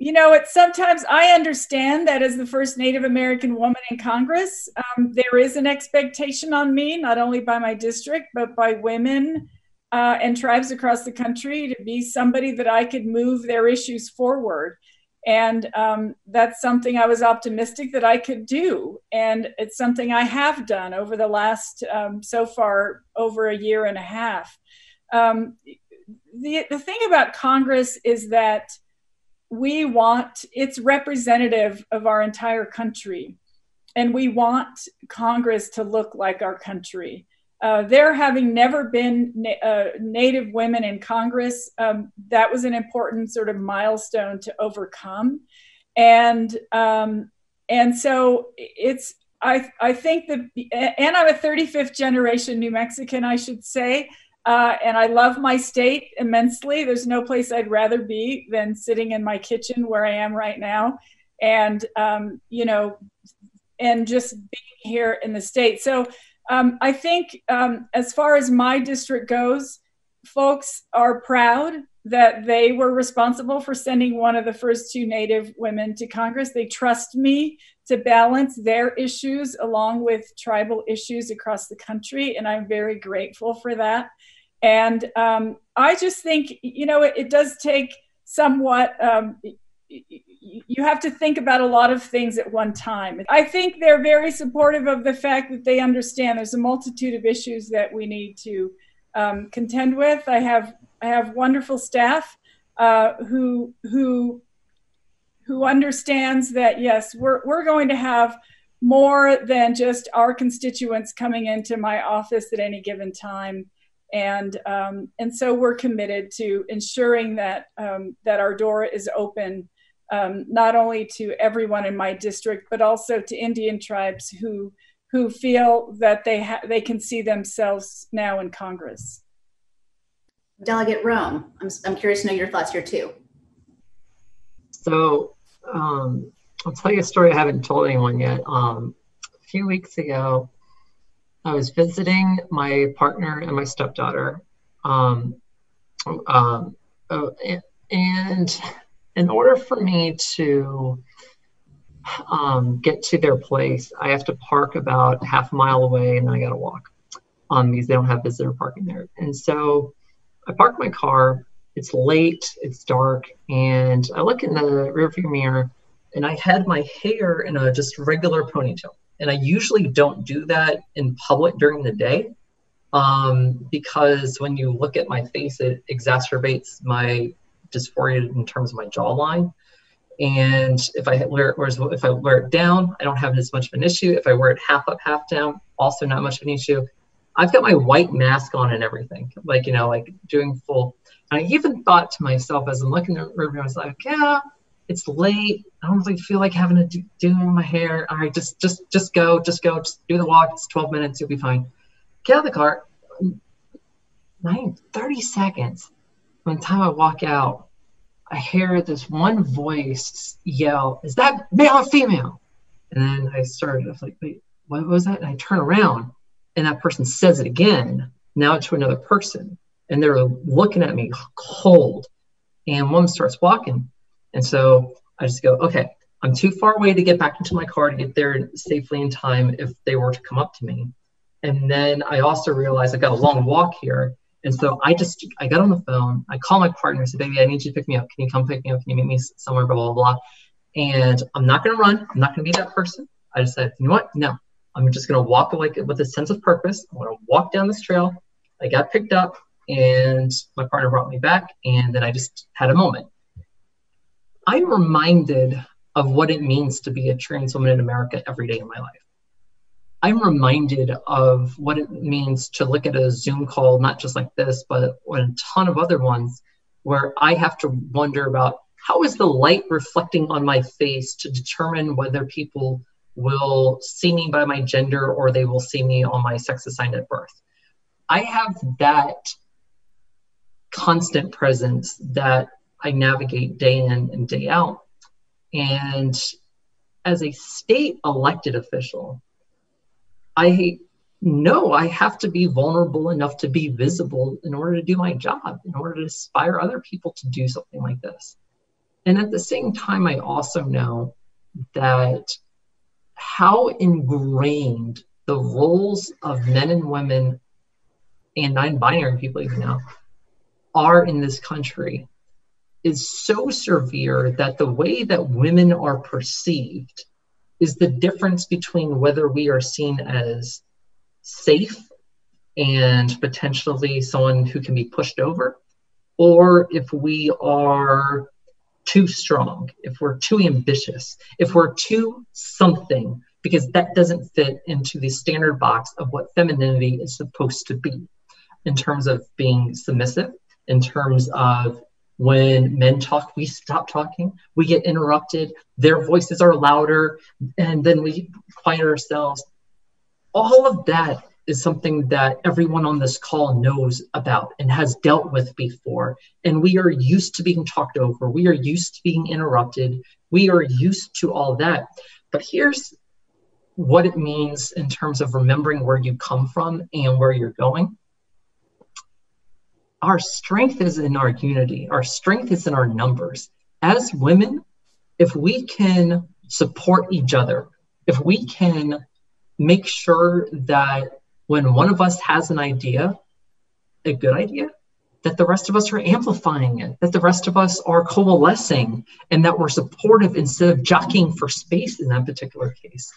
you know, sometimes I understand that as the first Native American woman in Congress, there is an expectation on me, not only by my district, but by women and tribes across the country, to be somebody that I could move their issues forward. And that's something I was optimistic that I could do. And it's something I have done over the last, so far, over a year and a half. The thing about Congress is that it's representative of our entire country. And we want Congress to look like our country. There having never been Native women in Congress, that was an important sort of milestone to overcome. And so I think that, and I'm a 35th generation New Mexican, I should say. And I love my state immensely. There's no place I'd rather be than sitting in my kitchen where I am right now. And, you know, and just being here in the state. So I think as far as my district goes, folks are proud that they were responsible for sending one of the first 2 Native women to Congress. They trust me to balance their issues along with tribal issues across the country. And I'm very grateful for that. And I just think, you know, it does take somewhat, you have to think about a lot of things at one time. I think they're very supportive of the fact that they understand there's a multitude of issues that we need to contend with. I have wonderful staff who understands that, yes, we're going to have more than just our constituents coming into my office at any given time. And so we're committed to ensuring that that our door is open, not only to everyone in my district, but also to Indian tribes who feel that they can see themselves now in Congress. Delegate Roem, I'm curious to know your thoughts here too. So I'll tell you a story I haven't told anyone yet. A few weeks ago, I was visiting my partner and my stepdaughter, and in order for me to get to their place, I have to park about half a mile away, and I got to walk because they don't have visitor parking there. And so I parked my car. It's late, it's dark, and I look in the rearview mirror, and I had my hair in a just regular ponytail. And I usually don't do that in public during the day because when you look at my face, it exacerbates my dysphoria in terms of my jawline. And if I wear it down, I don't have as much of an issue. If I wear it half up, half down, also not much of an issue. I've got my white mask on and everything, like, you know, like doing full. And I even thought to myself as I'm looking at the river, I was like, yeah, it's late. I don't really feel like having to do my hair. All right, just go, just do the walk. It's 12 minutes, you'll be fine. Get out of the car. 30 seconds. By the time I walk out, I hear this one voice yell, "Is that male or female?" And then I was like, wait, what was that? And I turn around and that person says it again, now to another person. And they're looking at me cold. And one starts walking. And so I just go, okay, I'm too far away to get back into my car to get there safely in time if they were to come up to me. And then I also realized I've got a long walk here. And so I got on the phone. I call my partner and said, baby, I need you to pick me up. Can you come pick me up? Can you meet me somewhere, blah, blah, blah. And I'm not going to run. I'm not going to be that person. I just said, you know what? No, I'm just going to walk with a sense of purpose. I'm going to walk down this trail. I got picked up and my partner brought me back. And then I just had a moment. I'm reminded of what it means to be a trans woman in America every day in my life. I'm reminded of what it means to look at a Zoom call, not just like this, but a ton of other ones where I have to wonder about how is the light reflecting on my face to determine whether people will see me by my gender or they will see me on my sex assigned at birth. I have that constant presence that I navigate day in and day out. And as a state elected official, I know I have to be vulnerable enough to be visible in order to do my job, in order to inspire other people to do something like this. And at the same time, I also know that how ingrained the roles of men and women and non-binary people even now are in this country is so severe that the way that women are perceived is the difference between whether we are seen as safe and potentially someone who can be pushed over, or if we are too strong, if we're too ambitious, if we're too something, because that doesn't fit into the standard box of what femininity is supposed to be in terms of being submissive, in terms of when men talk, we stop talking, we get interrupted, their voices are louder, and then we quiet ourselves. All of that is something that everyone on this call knows about and has dealt with before. And we are used to being talked over. We are used to being interrupted. We are used to all that. But here's what it means in terms of remembering where you come from and where you're going. Our strength is in our unity. Our strength is in our numbers. As women, if we can support each other, if we can make sure that when one of us has an idea, a good idea, that the rest of us are amplifying it, that the rest of us are coalescing, and that we're supportive instead of jockeying for space in that particular case.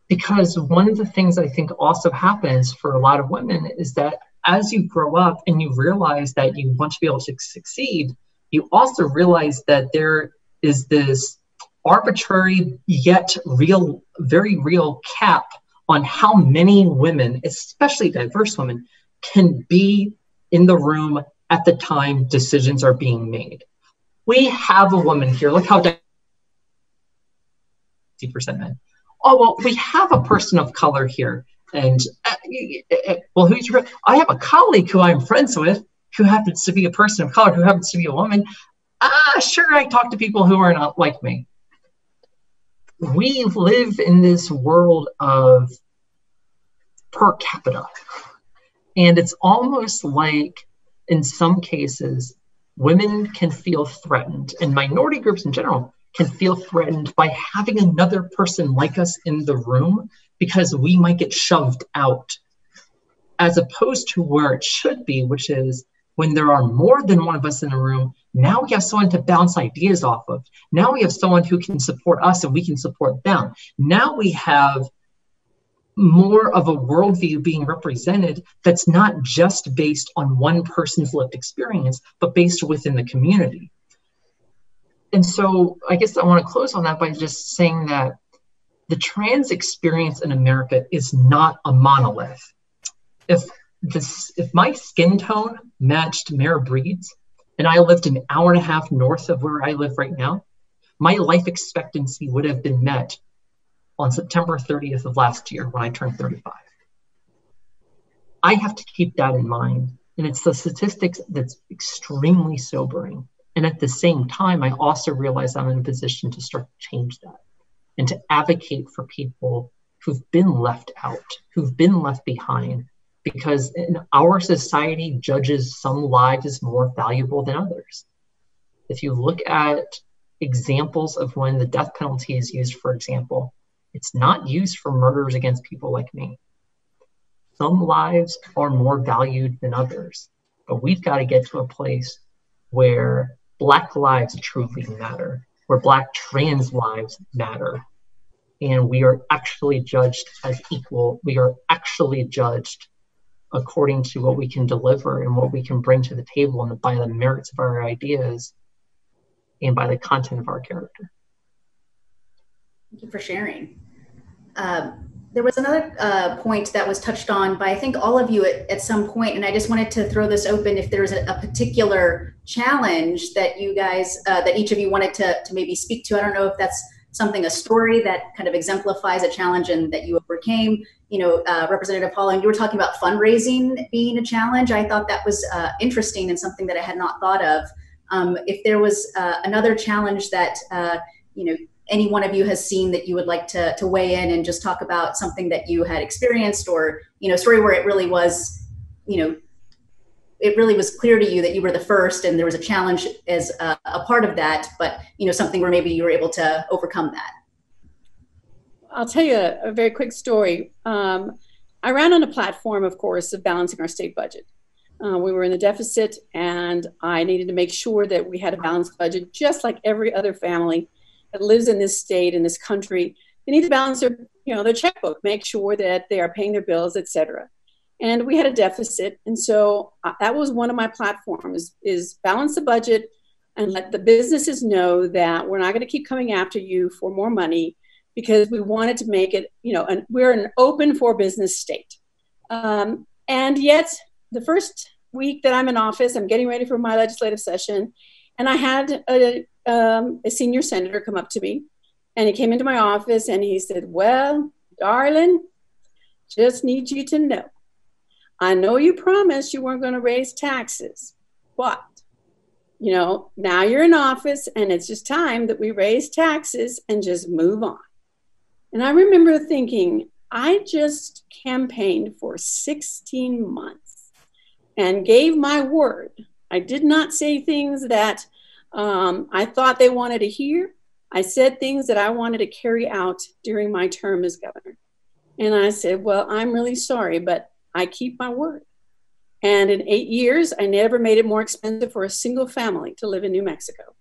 Because one of the things I think also happens for a lot of women is that as you grow up and you realize that you want to be able to succeed, you also realize that there is this arbitrary yet real, very real cap on how many women, especially diverse women, can be in the room at the time decisions are being made. We have a woman here. Look how 50% men. Oh, well, we have a person of color here. And, well, who's your, I have a colleague who I'm friends with who happens to be a person of color, who happens to be a woman. Sure, I talk to people who are not like me. We live in this world of per capita. And it's almost like, in some cases, women can feel threatened, and minority groups in general can feel threatened by having another person like us in the room because we might get shoved out, as opposed to where it should be, which is when there are more than one of us in a room, now we have someone to bounce ideas off of. Now we have someone who can support us and we can support them. Now we have more of a worldview being represented that's not just based on one person's lived experience, but based within the community. And so I guess I want to close on that by just saying that the trans experience in America is not a monolith. If my skin tone matched Mayor Breed's and I lived an hour and a half north of where I live right now, my life expectancy would have been met on September 30th of last year when I turned 35. I have to keep that in mind And it's the statistics that's extremely sobering. And at the same time, I also realize I'm in a position to start to change that and to advocate for people who've been left out, who've been left behind, because in our society judges some lives as more valuable than others. If you look at examples of when the death penalty is used, for example, it's not used for murders against people like me. Some lives are more valued than others, but we've got to get to a place where Black lives truly matter, where Black trans lives matter, and we are actually judged as equal. We are actually judged according to what we can deliver and what we can bring to the table, and by the merits of our ideas and by the content of our character. Thank you for sharing. There was another point that was touched on by, I think, all of you at some point, and I just wanted to throw this open if there's a particular challenge that you guys, that each of you wanted to maybe speak to. I don't know if that's something, a story that kind of exemplifies a challenge and that you overcame. You know, Representative Haaland, you were talking about fundraising being a challenge. I thought that was interesting and something that I had not thought of. If there was another challenge that, you know, any one of you has seen that you would like to weigh in and just talk about something that you had experienced, or, you know, story where it really was, you know, it really was clear to you that you were the first and there was a challenge as a part of that, but, you know, something where maybe you were able to overcome that. I'll tell you a very quick story. I ran on a platform, of course, of balancing our state budget. We were in the deficit, and I needed to make sure that we had a balanced budget, just like every other family that lives in this state, in this country. They need to balance their, you know, their checkbook, make sure that they are paying their bills, etc. And we had a deficit, and so that was one of my platforms: is balance the budget and let the businesses know that we're not going to keep coming after you for more money, because we wanted to make it, you know, and we're an open for business state. And yet, the first week that I'm in office, I'm getting ready for my legislative session, and I had a senior senator come up to me, and he came into my office and he said, "Well, darling, just need you to know, I know you promised you weren't going to raise taxes, but, you know, now you're in office and it's just time that we raise taxes and just move on." And I remember thinking, I just campaigned for 16 months and gave my word. I did not say things that I thought they wanted to hear. I said things that I wanted to carry out during my term as governor. And I said, well, I'm really sorry, but I keep my word. And in 8 years, I never made it more expensive for a single family to live in New Mexico.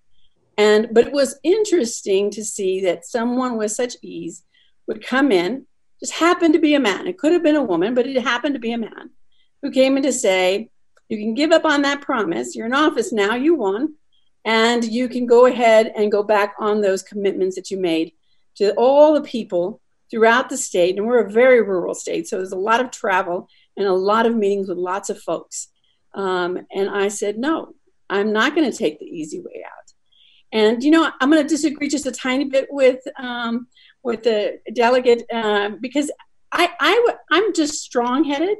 But it was interesting to see that someone with such ease would come in, just happened to be a man. It could have been a woman, but it happened to be a man who came in to say, you can give up on that promise. You're in office now, you won. And you can go ahead and go back on those commitments that you made to all the people throughout the state. And we're a very rural state, so there's a lot of travel and a lot of meetings with lots of folks. And I said, no, I'm not going to take the easy way out. And, you know, I'm going to disagree just a tiny bit with the delegate, because I'm just strong-headed.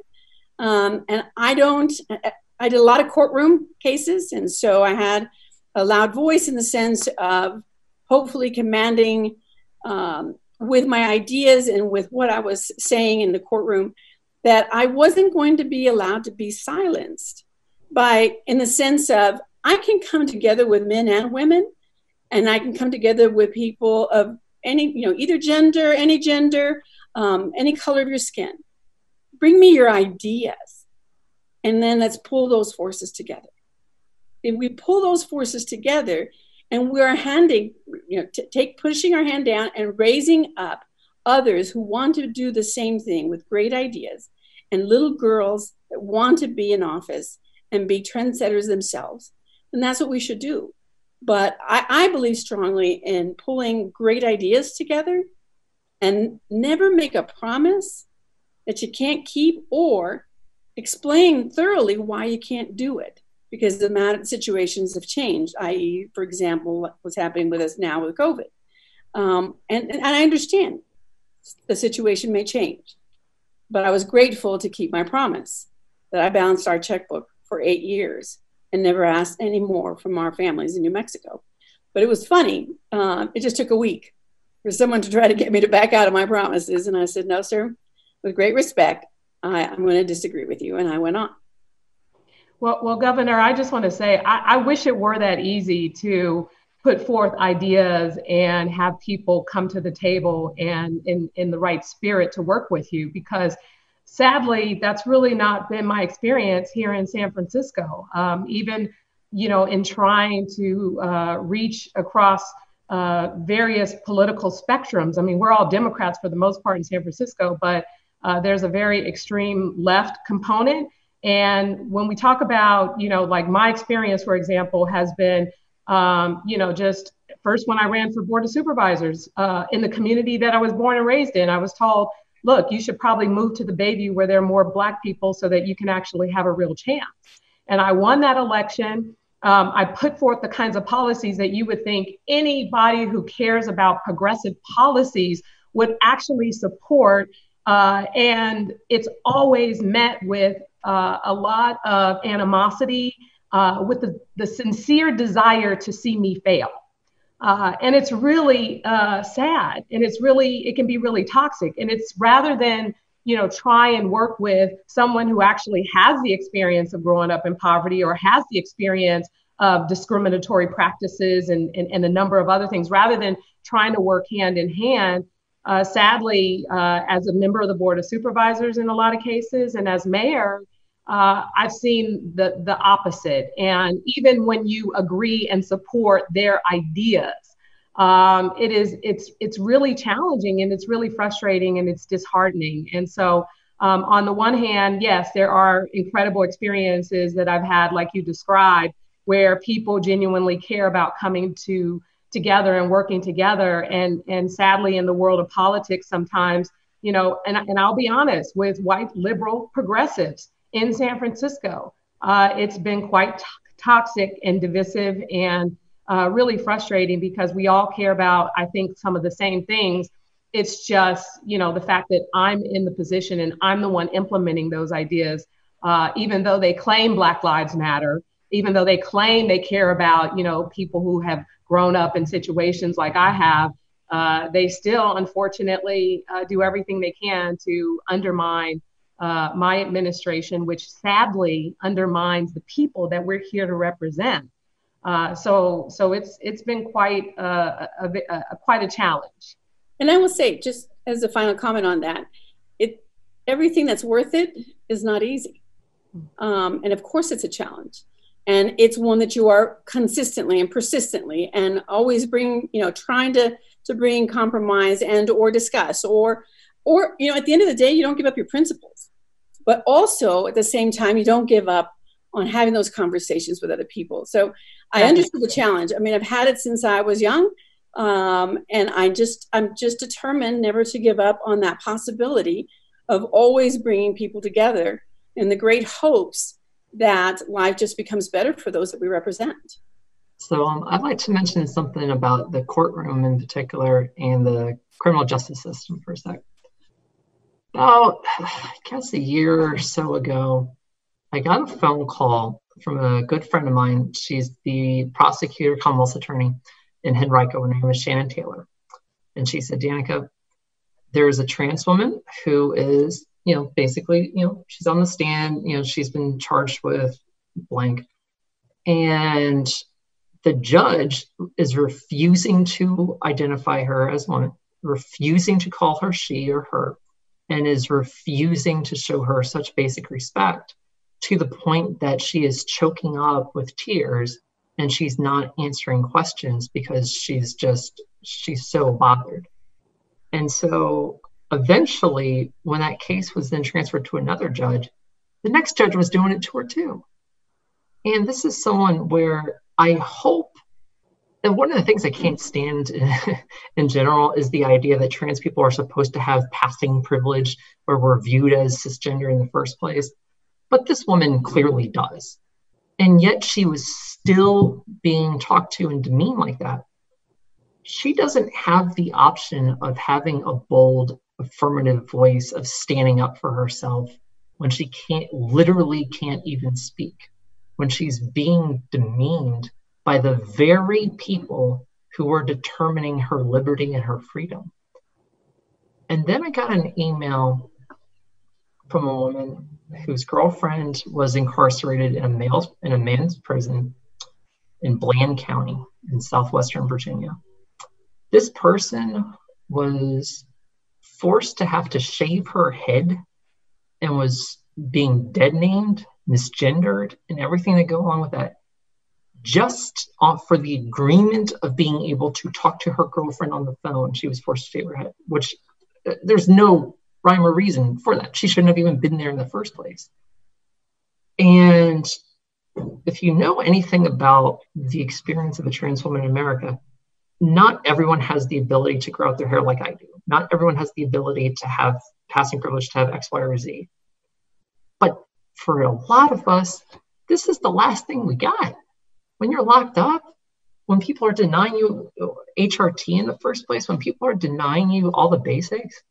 And I did a lot of courtroom cases, and so I had a loud voice in the sense of hopefully commanding with my ideas and with what I was saying in the courtroom, that I wasn't going to be allowed to be silenced in the sense of, I can come together with men and women, and I can come together with people of any, you know, either gender, any color of your skin. Bring me your ideas, and then let's pull those forces together. If we pull those forces together and we're pushing our hand down and raising up others who want to do the same thing with great ideas, and little girls that want to be in office and be trendsetters themselves, then that's what we should do. But I believe strongly in pulling great ideas together and never make a promise that you can't keep, or explain thoroughly why you can't do it, because the amount of situations have changed, i.e., for example, what's happening with us now with COVID. And I understand the situation may change, but I was grateful to keep my promise that I balanced our checkbook for 8 years and never asked any more from our families in New Mexico. But it was funny. It just took a week for someone to try to get me to back out of my promises. And I said, no, sir, with great respect, I'm going to disagree with you. And I went on. Well, Governor, I just want to say, I wish it were that easy to put forth ideas and have people come to the table and in the right spirit to work with you, because sadly, that's really not been my experience here in San Francisco. Even, in trying to reach across various political spectrums. I mean, we're all Democrats for the most part in San Francisco, but there's a very extreme left component. And when we talk about, like my experience, for example, has been, just first when I ran for Board of Supervisors in the community that I was born and raised in, I was told, look, you should probably move to the Bayview where there are more Black people so that you can actually have a real chance. And I won that election. I put forth the kinds of policies that you would think anybody who cares about progressive policies would actually support. And it's always met with a lot of animosity, with the sincere desire to see me fail. And it's really sad, and it can be really toxic. And it's rather than, try and work with someone who actually has the experience of growing up in poverty or has the experience of discriminatory practices and a number of other things, rather than trying to work hand in hand. Sadly, as a member of the Board of Supervisors in a lot of cases, and as mayor, I've seen the opposite. And even when you agree and support their ideas, it's really challenging, and it's really frustrating, and it's disheartening. And so on the one hand, yes, there are incredible experiences that I've had, like you described, where people genuinely care about coming together and working together. And sadly, in the world of politics, sometimes, and I'll be honest, with white liberal progressives in San Francisco, it's been quite toxic and divisive and really frustrating, because we all care about, I think, some of the same things. It's just, the fact that I'm in the position and I'm the one implementing those ideas, even though they claim Black Lives Matter, even though they claim they care about, people who have grown up in situations like I have, they still, unfortunately, do everything they can to undermine my administration, which sadly undermines the people that we're here to represent. So it's been quite a challenge. And I will say, just as a final comment on that, everything that's worth it is not easy. And of course it's a challenge. And it's one that you are consistently and persistently and always trying to bring compromise and or discuss or at the end of the day, you don't give up your principles, but also at the same time, you don't give up on having those conversations with other people. So I understood the challenge. I mean, I've had it since I was young. And I'm just determined never to give up on that possibility of always bringing people together in the great hopes that life just becomes better for those that we represent. So I'd like to mention something about the courtroom in particular and the criminal justice system for a sec. About, I guess, a year or so ago, I got a phone call from a good friend of mine. She's the prosecutor, Commonwealth's attorney in Henrico. Her name is Shannon Taylor. And she said, Danica, there's a trans woman who is, basically, she's on the stand, she's been charged with blank. And the judge is refusing to identify her as one, refusing to call her she or her, and is refusing to show her such basic respect, to the point that she is choking up with tears and she's not answering questions because she's so bothered. And so eventually, when that case was then transferred to another judge, the next judge was doing it to her too. And this is someone where I hope, and one of the things I can't stand in general is the idea that trans people are supposed to have passing privilege or were viewed as cisgender in the first place. But this woman clearly does. And yet she was still being talked to and demeaned like that. She doesn't have the option of having a bold, affirmative voice of standing up for herself when she literally can't even speak. when she's being demeaned by the very people who are determining her liberty and her freedom. And then I got an email from a woman whose girlfriend was incarcerated in a man's prison in Bland County in southwestern Virginia. This person was forced to have to shave her head and was being dead named, misgendered, and everything that go along with that, just for the agreement of being able to talk to her girlfriend on the phone. She was forced to shave her head, which there's no rhyme or reason for that. She shouldn't have even been there in the first place. And if you know anything about the experience of a trans woman in America, not everyone has the ability to grow out their hair like I do. Not everyone has the ability to have passing privilege to have X, Y, or Z. But for a lot of us, this is the last thing we got. When you're locked up, when people are denying you HRT in the first place, when people are denying you all the basics,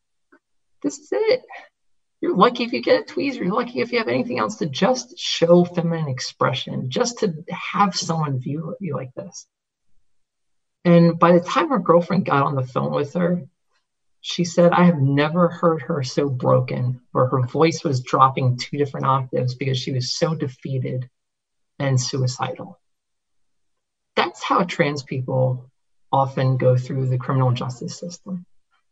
this is it. You're lucky if you get a tweezer. You're lucky if you have anything else to just show feminine expression, just to have someone view you like this. And by the time her girlfriend got on the phone with her, she said, I have never heard her so broken, where her voice was dropping 2 different octaves because she was so defeated and suicidal. That's how trans people often go through the criminal justice system.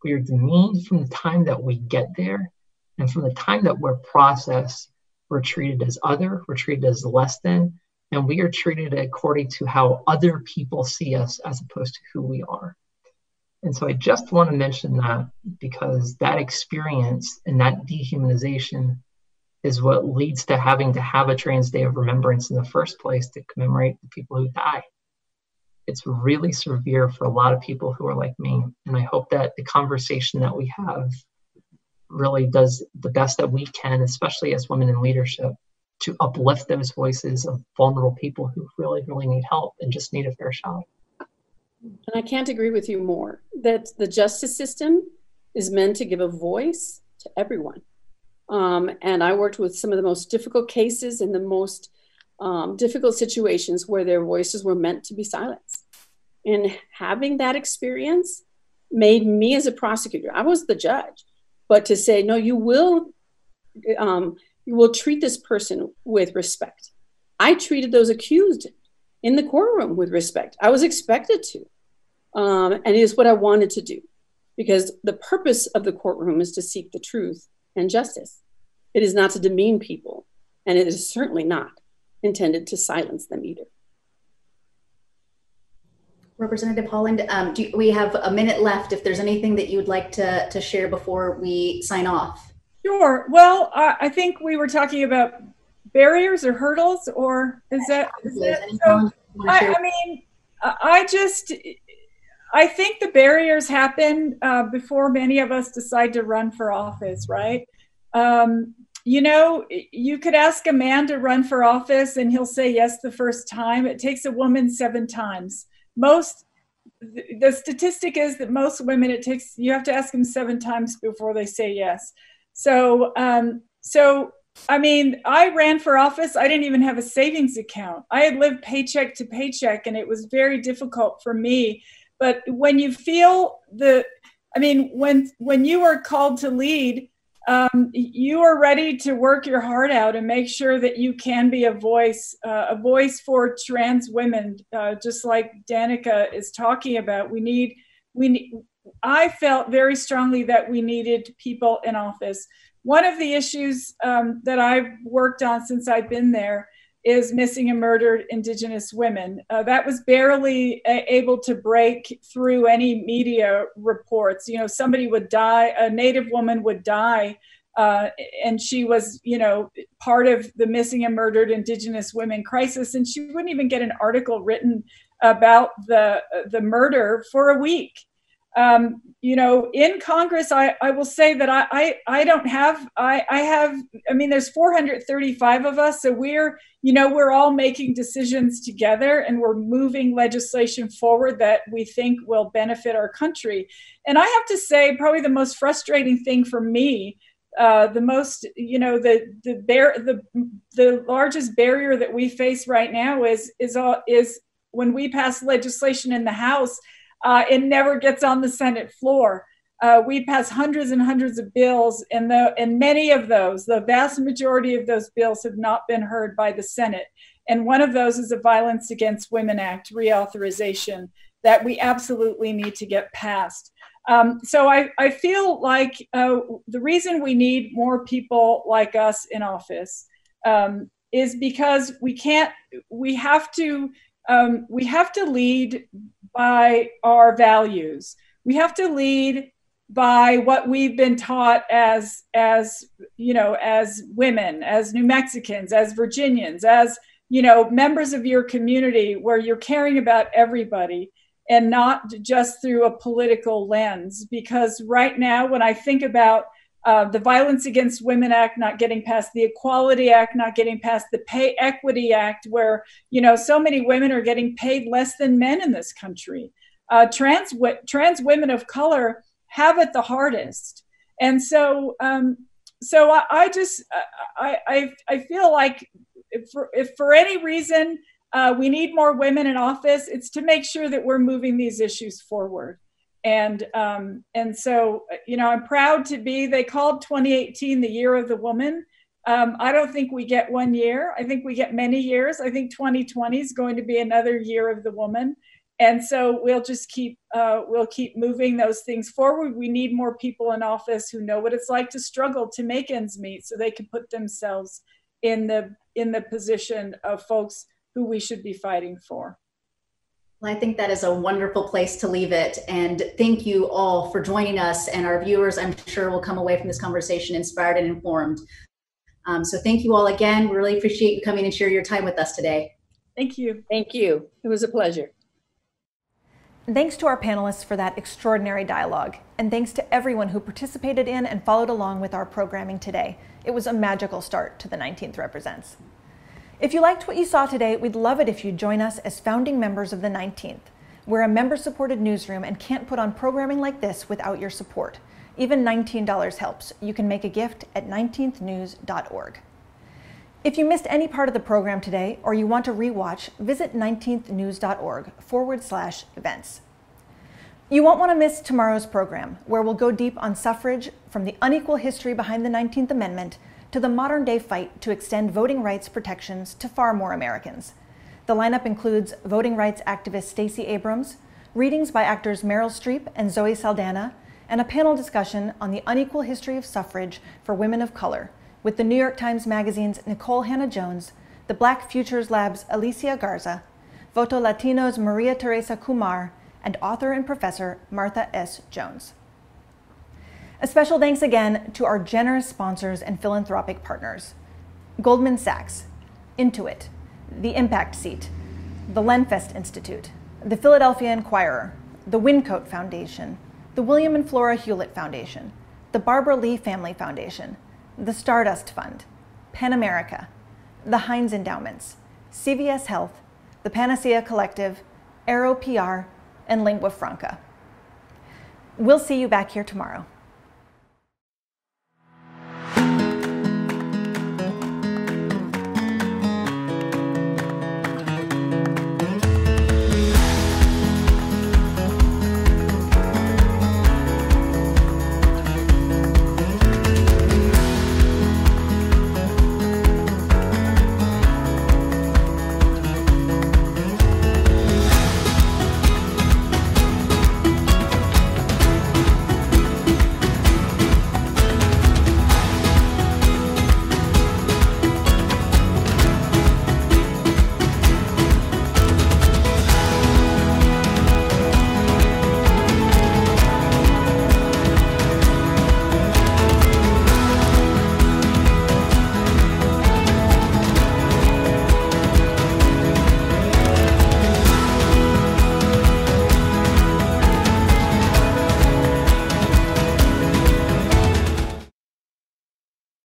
We are demeaned from the time that we get there, and from the time that we're processed, we're treated as other, we're treated as less than, and we are treated according to how other people see us as opposed to who we are. And so I just want to mention that, because that experience and that dehumanization is what leads to having to have a Trans Day of Remembrance in the first place, to commemorate the people who die. It's really severe for a lot of people who are like me. And I hope that the conversation that we have really does the best that we can, especially as women in leadership, to uplift those voices of vulnerable people who really, really need help and just need a fair shot. And I can't agree with you more, that the justice system is meant to give a voice to everyone. And I worked with some of the most difficult cases in the most difficult situations where their voices were meant to be silenced. And having that experience made me, as a prosecutor, I was the judge, but to say, no, you will treat this person with respect. I treated those accused in the courtroom with respect. I was expected to. And it is what I wanted to do, because the purpose of the courtroom is to seek the truth and justice. It is not to demean people, and it is certainly not intended to silence them either. Representative Haaland, we have a minute left. If there's anything that you would like to share before we sign off. Sure. Well, I think we were talking about barriers or hurdles, or is that? So, I think the barriers happen before many of us decide to run for office, right? You know, you could ask a man to run for office and he'll say yes the first time. It takes a woman 7 times. The statistic is that most women, you have to ask them 7 times before they say yes. So I mean, I ran for office. I didn't even have a savings account. I had lived paycheck to paycheck, and it was very difficult for me. But when you feel when you are called to lead, you are ready to work your heart out and make sure that you can be a voice for trans women, just like Danica is talking about. I felt very strongly that we needed people in office. One of the issues that I've worked on since I've been there is missing and murdered Indigenous women. That was barely able to break through any media reports. You know, somebody would die, a Native woman would die, and she was, you know, part of the missing and murdered Indigenous women crisis, and she wouldn't even get an article written about the murder for a week. You know, in Congress, I will say that I mean, there's 435 of us, so we're all making decisions together, and we're moving legislation forward that we think will benefit our country. And I have to say, probably the most frustrating thing for me the most, the largest barrier that we face right now is when we pass legislation in the House, it never gets on the Senate floor. We pass hundreds and hundreds of bills, and many of those, the vast majority of those bills, have not been heard by the Senate. And one of those is the Violence Against Women Act reauthorization that we absolutely need to get passed. So I feel like the reason we need more people like us in office is because we have to lead by our values. We have to lead by what we've been taught as women, as New Mexicans, as Virginians, as members of your community, where you're caring about everybody and not just through a political lens. Because right now, when I think about the Violence Against Women Act not getting passed, the Equality Act not getting passed, the Pay Equity Act, where so many women are getting paid less than men in this country. Trans women of color have it the hardest, and so I feel like if for any reason we need more women in office, it's to make sure that we're moving these issues forward. And so I'm proud to be. They called 2018 the year of the woman. I don't think we get 1 year. I think we get many years. I think 2020 is going to be another year of the woman. And so we'll just keep moving those things forward. We need more people in office who know what it's like to struggle to make ends meet, so they can put themselves in the position of folks who we should be fighting for. Well, I think that is a wonderful place to leave it. And thank you all for joining us, and our viewers, I'm sure, will come away from this conversation inspired and informed. So thank you all again. We really appreciate you coming and sharing your time with us today. Thank you. Thank you. It was a pleasure. Thanks to our panelists for that extraordinary dialogue, and thanks to everyone who participated in and followed along with our programming today. It was a magical start to the 19th Represents. If you liked what you saw today, we'd love it if you'd join us as founding members of the 19th. We're a member-supported newsroom and can't put on programming like this without your support. Even $19 helps. You can make a gift at 19thnews.org. If you missed any part of the program today, or you want to rewatch, visit 19thnews.org/events. You won't want to miss tomorrow's program, where we'll go deep on suffrage, from the unequal history behind the 19th Amendment to the modern-day fight to extend voting rights protections to far more Americans. The lineup includes voting rights activist Stacey Abrams, readings by actors Meryl Streep and Zoe Saldana, and a panel discussion on the unequal history of suffrage for women of color, with the New York Times Magazine's Nicole Hannah-Jones, the Black Futures Lab's Alicia Garza, Voto Latino's Maria Teresa Kumar, and author and professor Martha S. Jones. A special thanks again to our generous sponsors and philanthropic partners: Goldman Sachs, Intuit, the Impact Seat, the Lenfest Institute, the Philadelphia Inquirer, the Wincoat Foundation, the William and Flora Hewlett Foundation, the Barbara Lee Family Foundation, the Stardust Fund, PEN America, the Heinz Endowments, CVS Health, the Panacea Collective, Aero PR, and Lingua Franca. We'll see you back here tomorrow.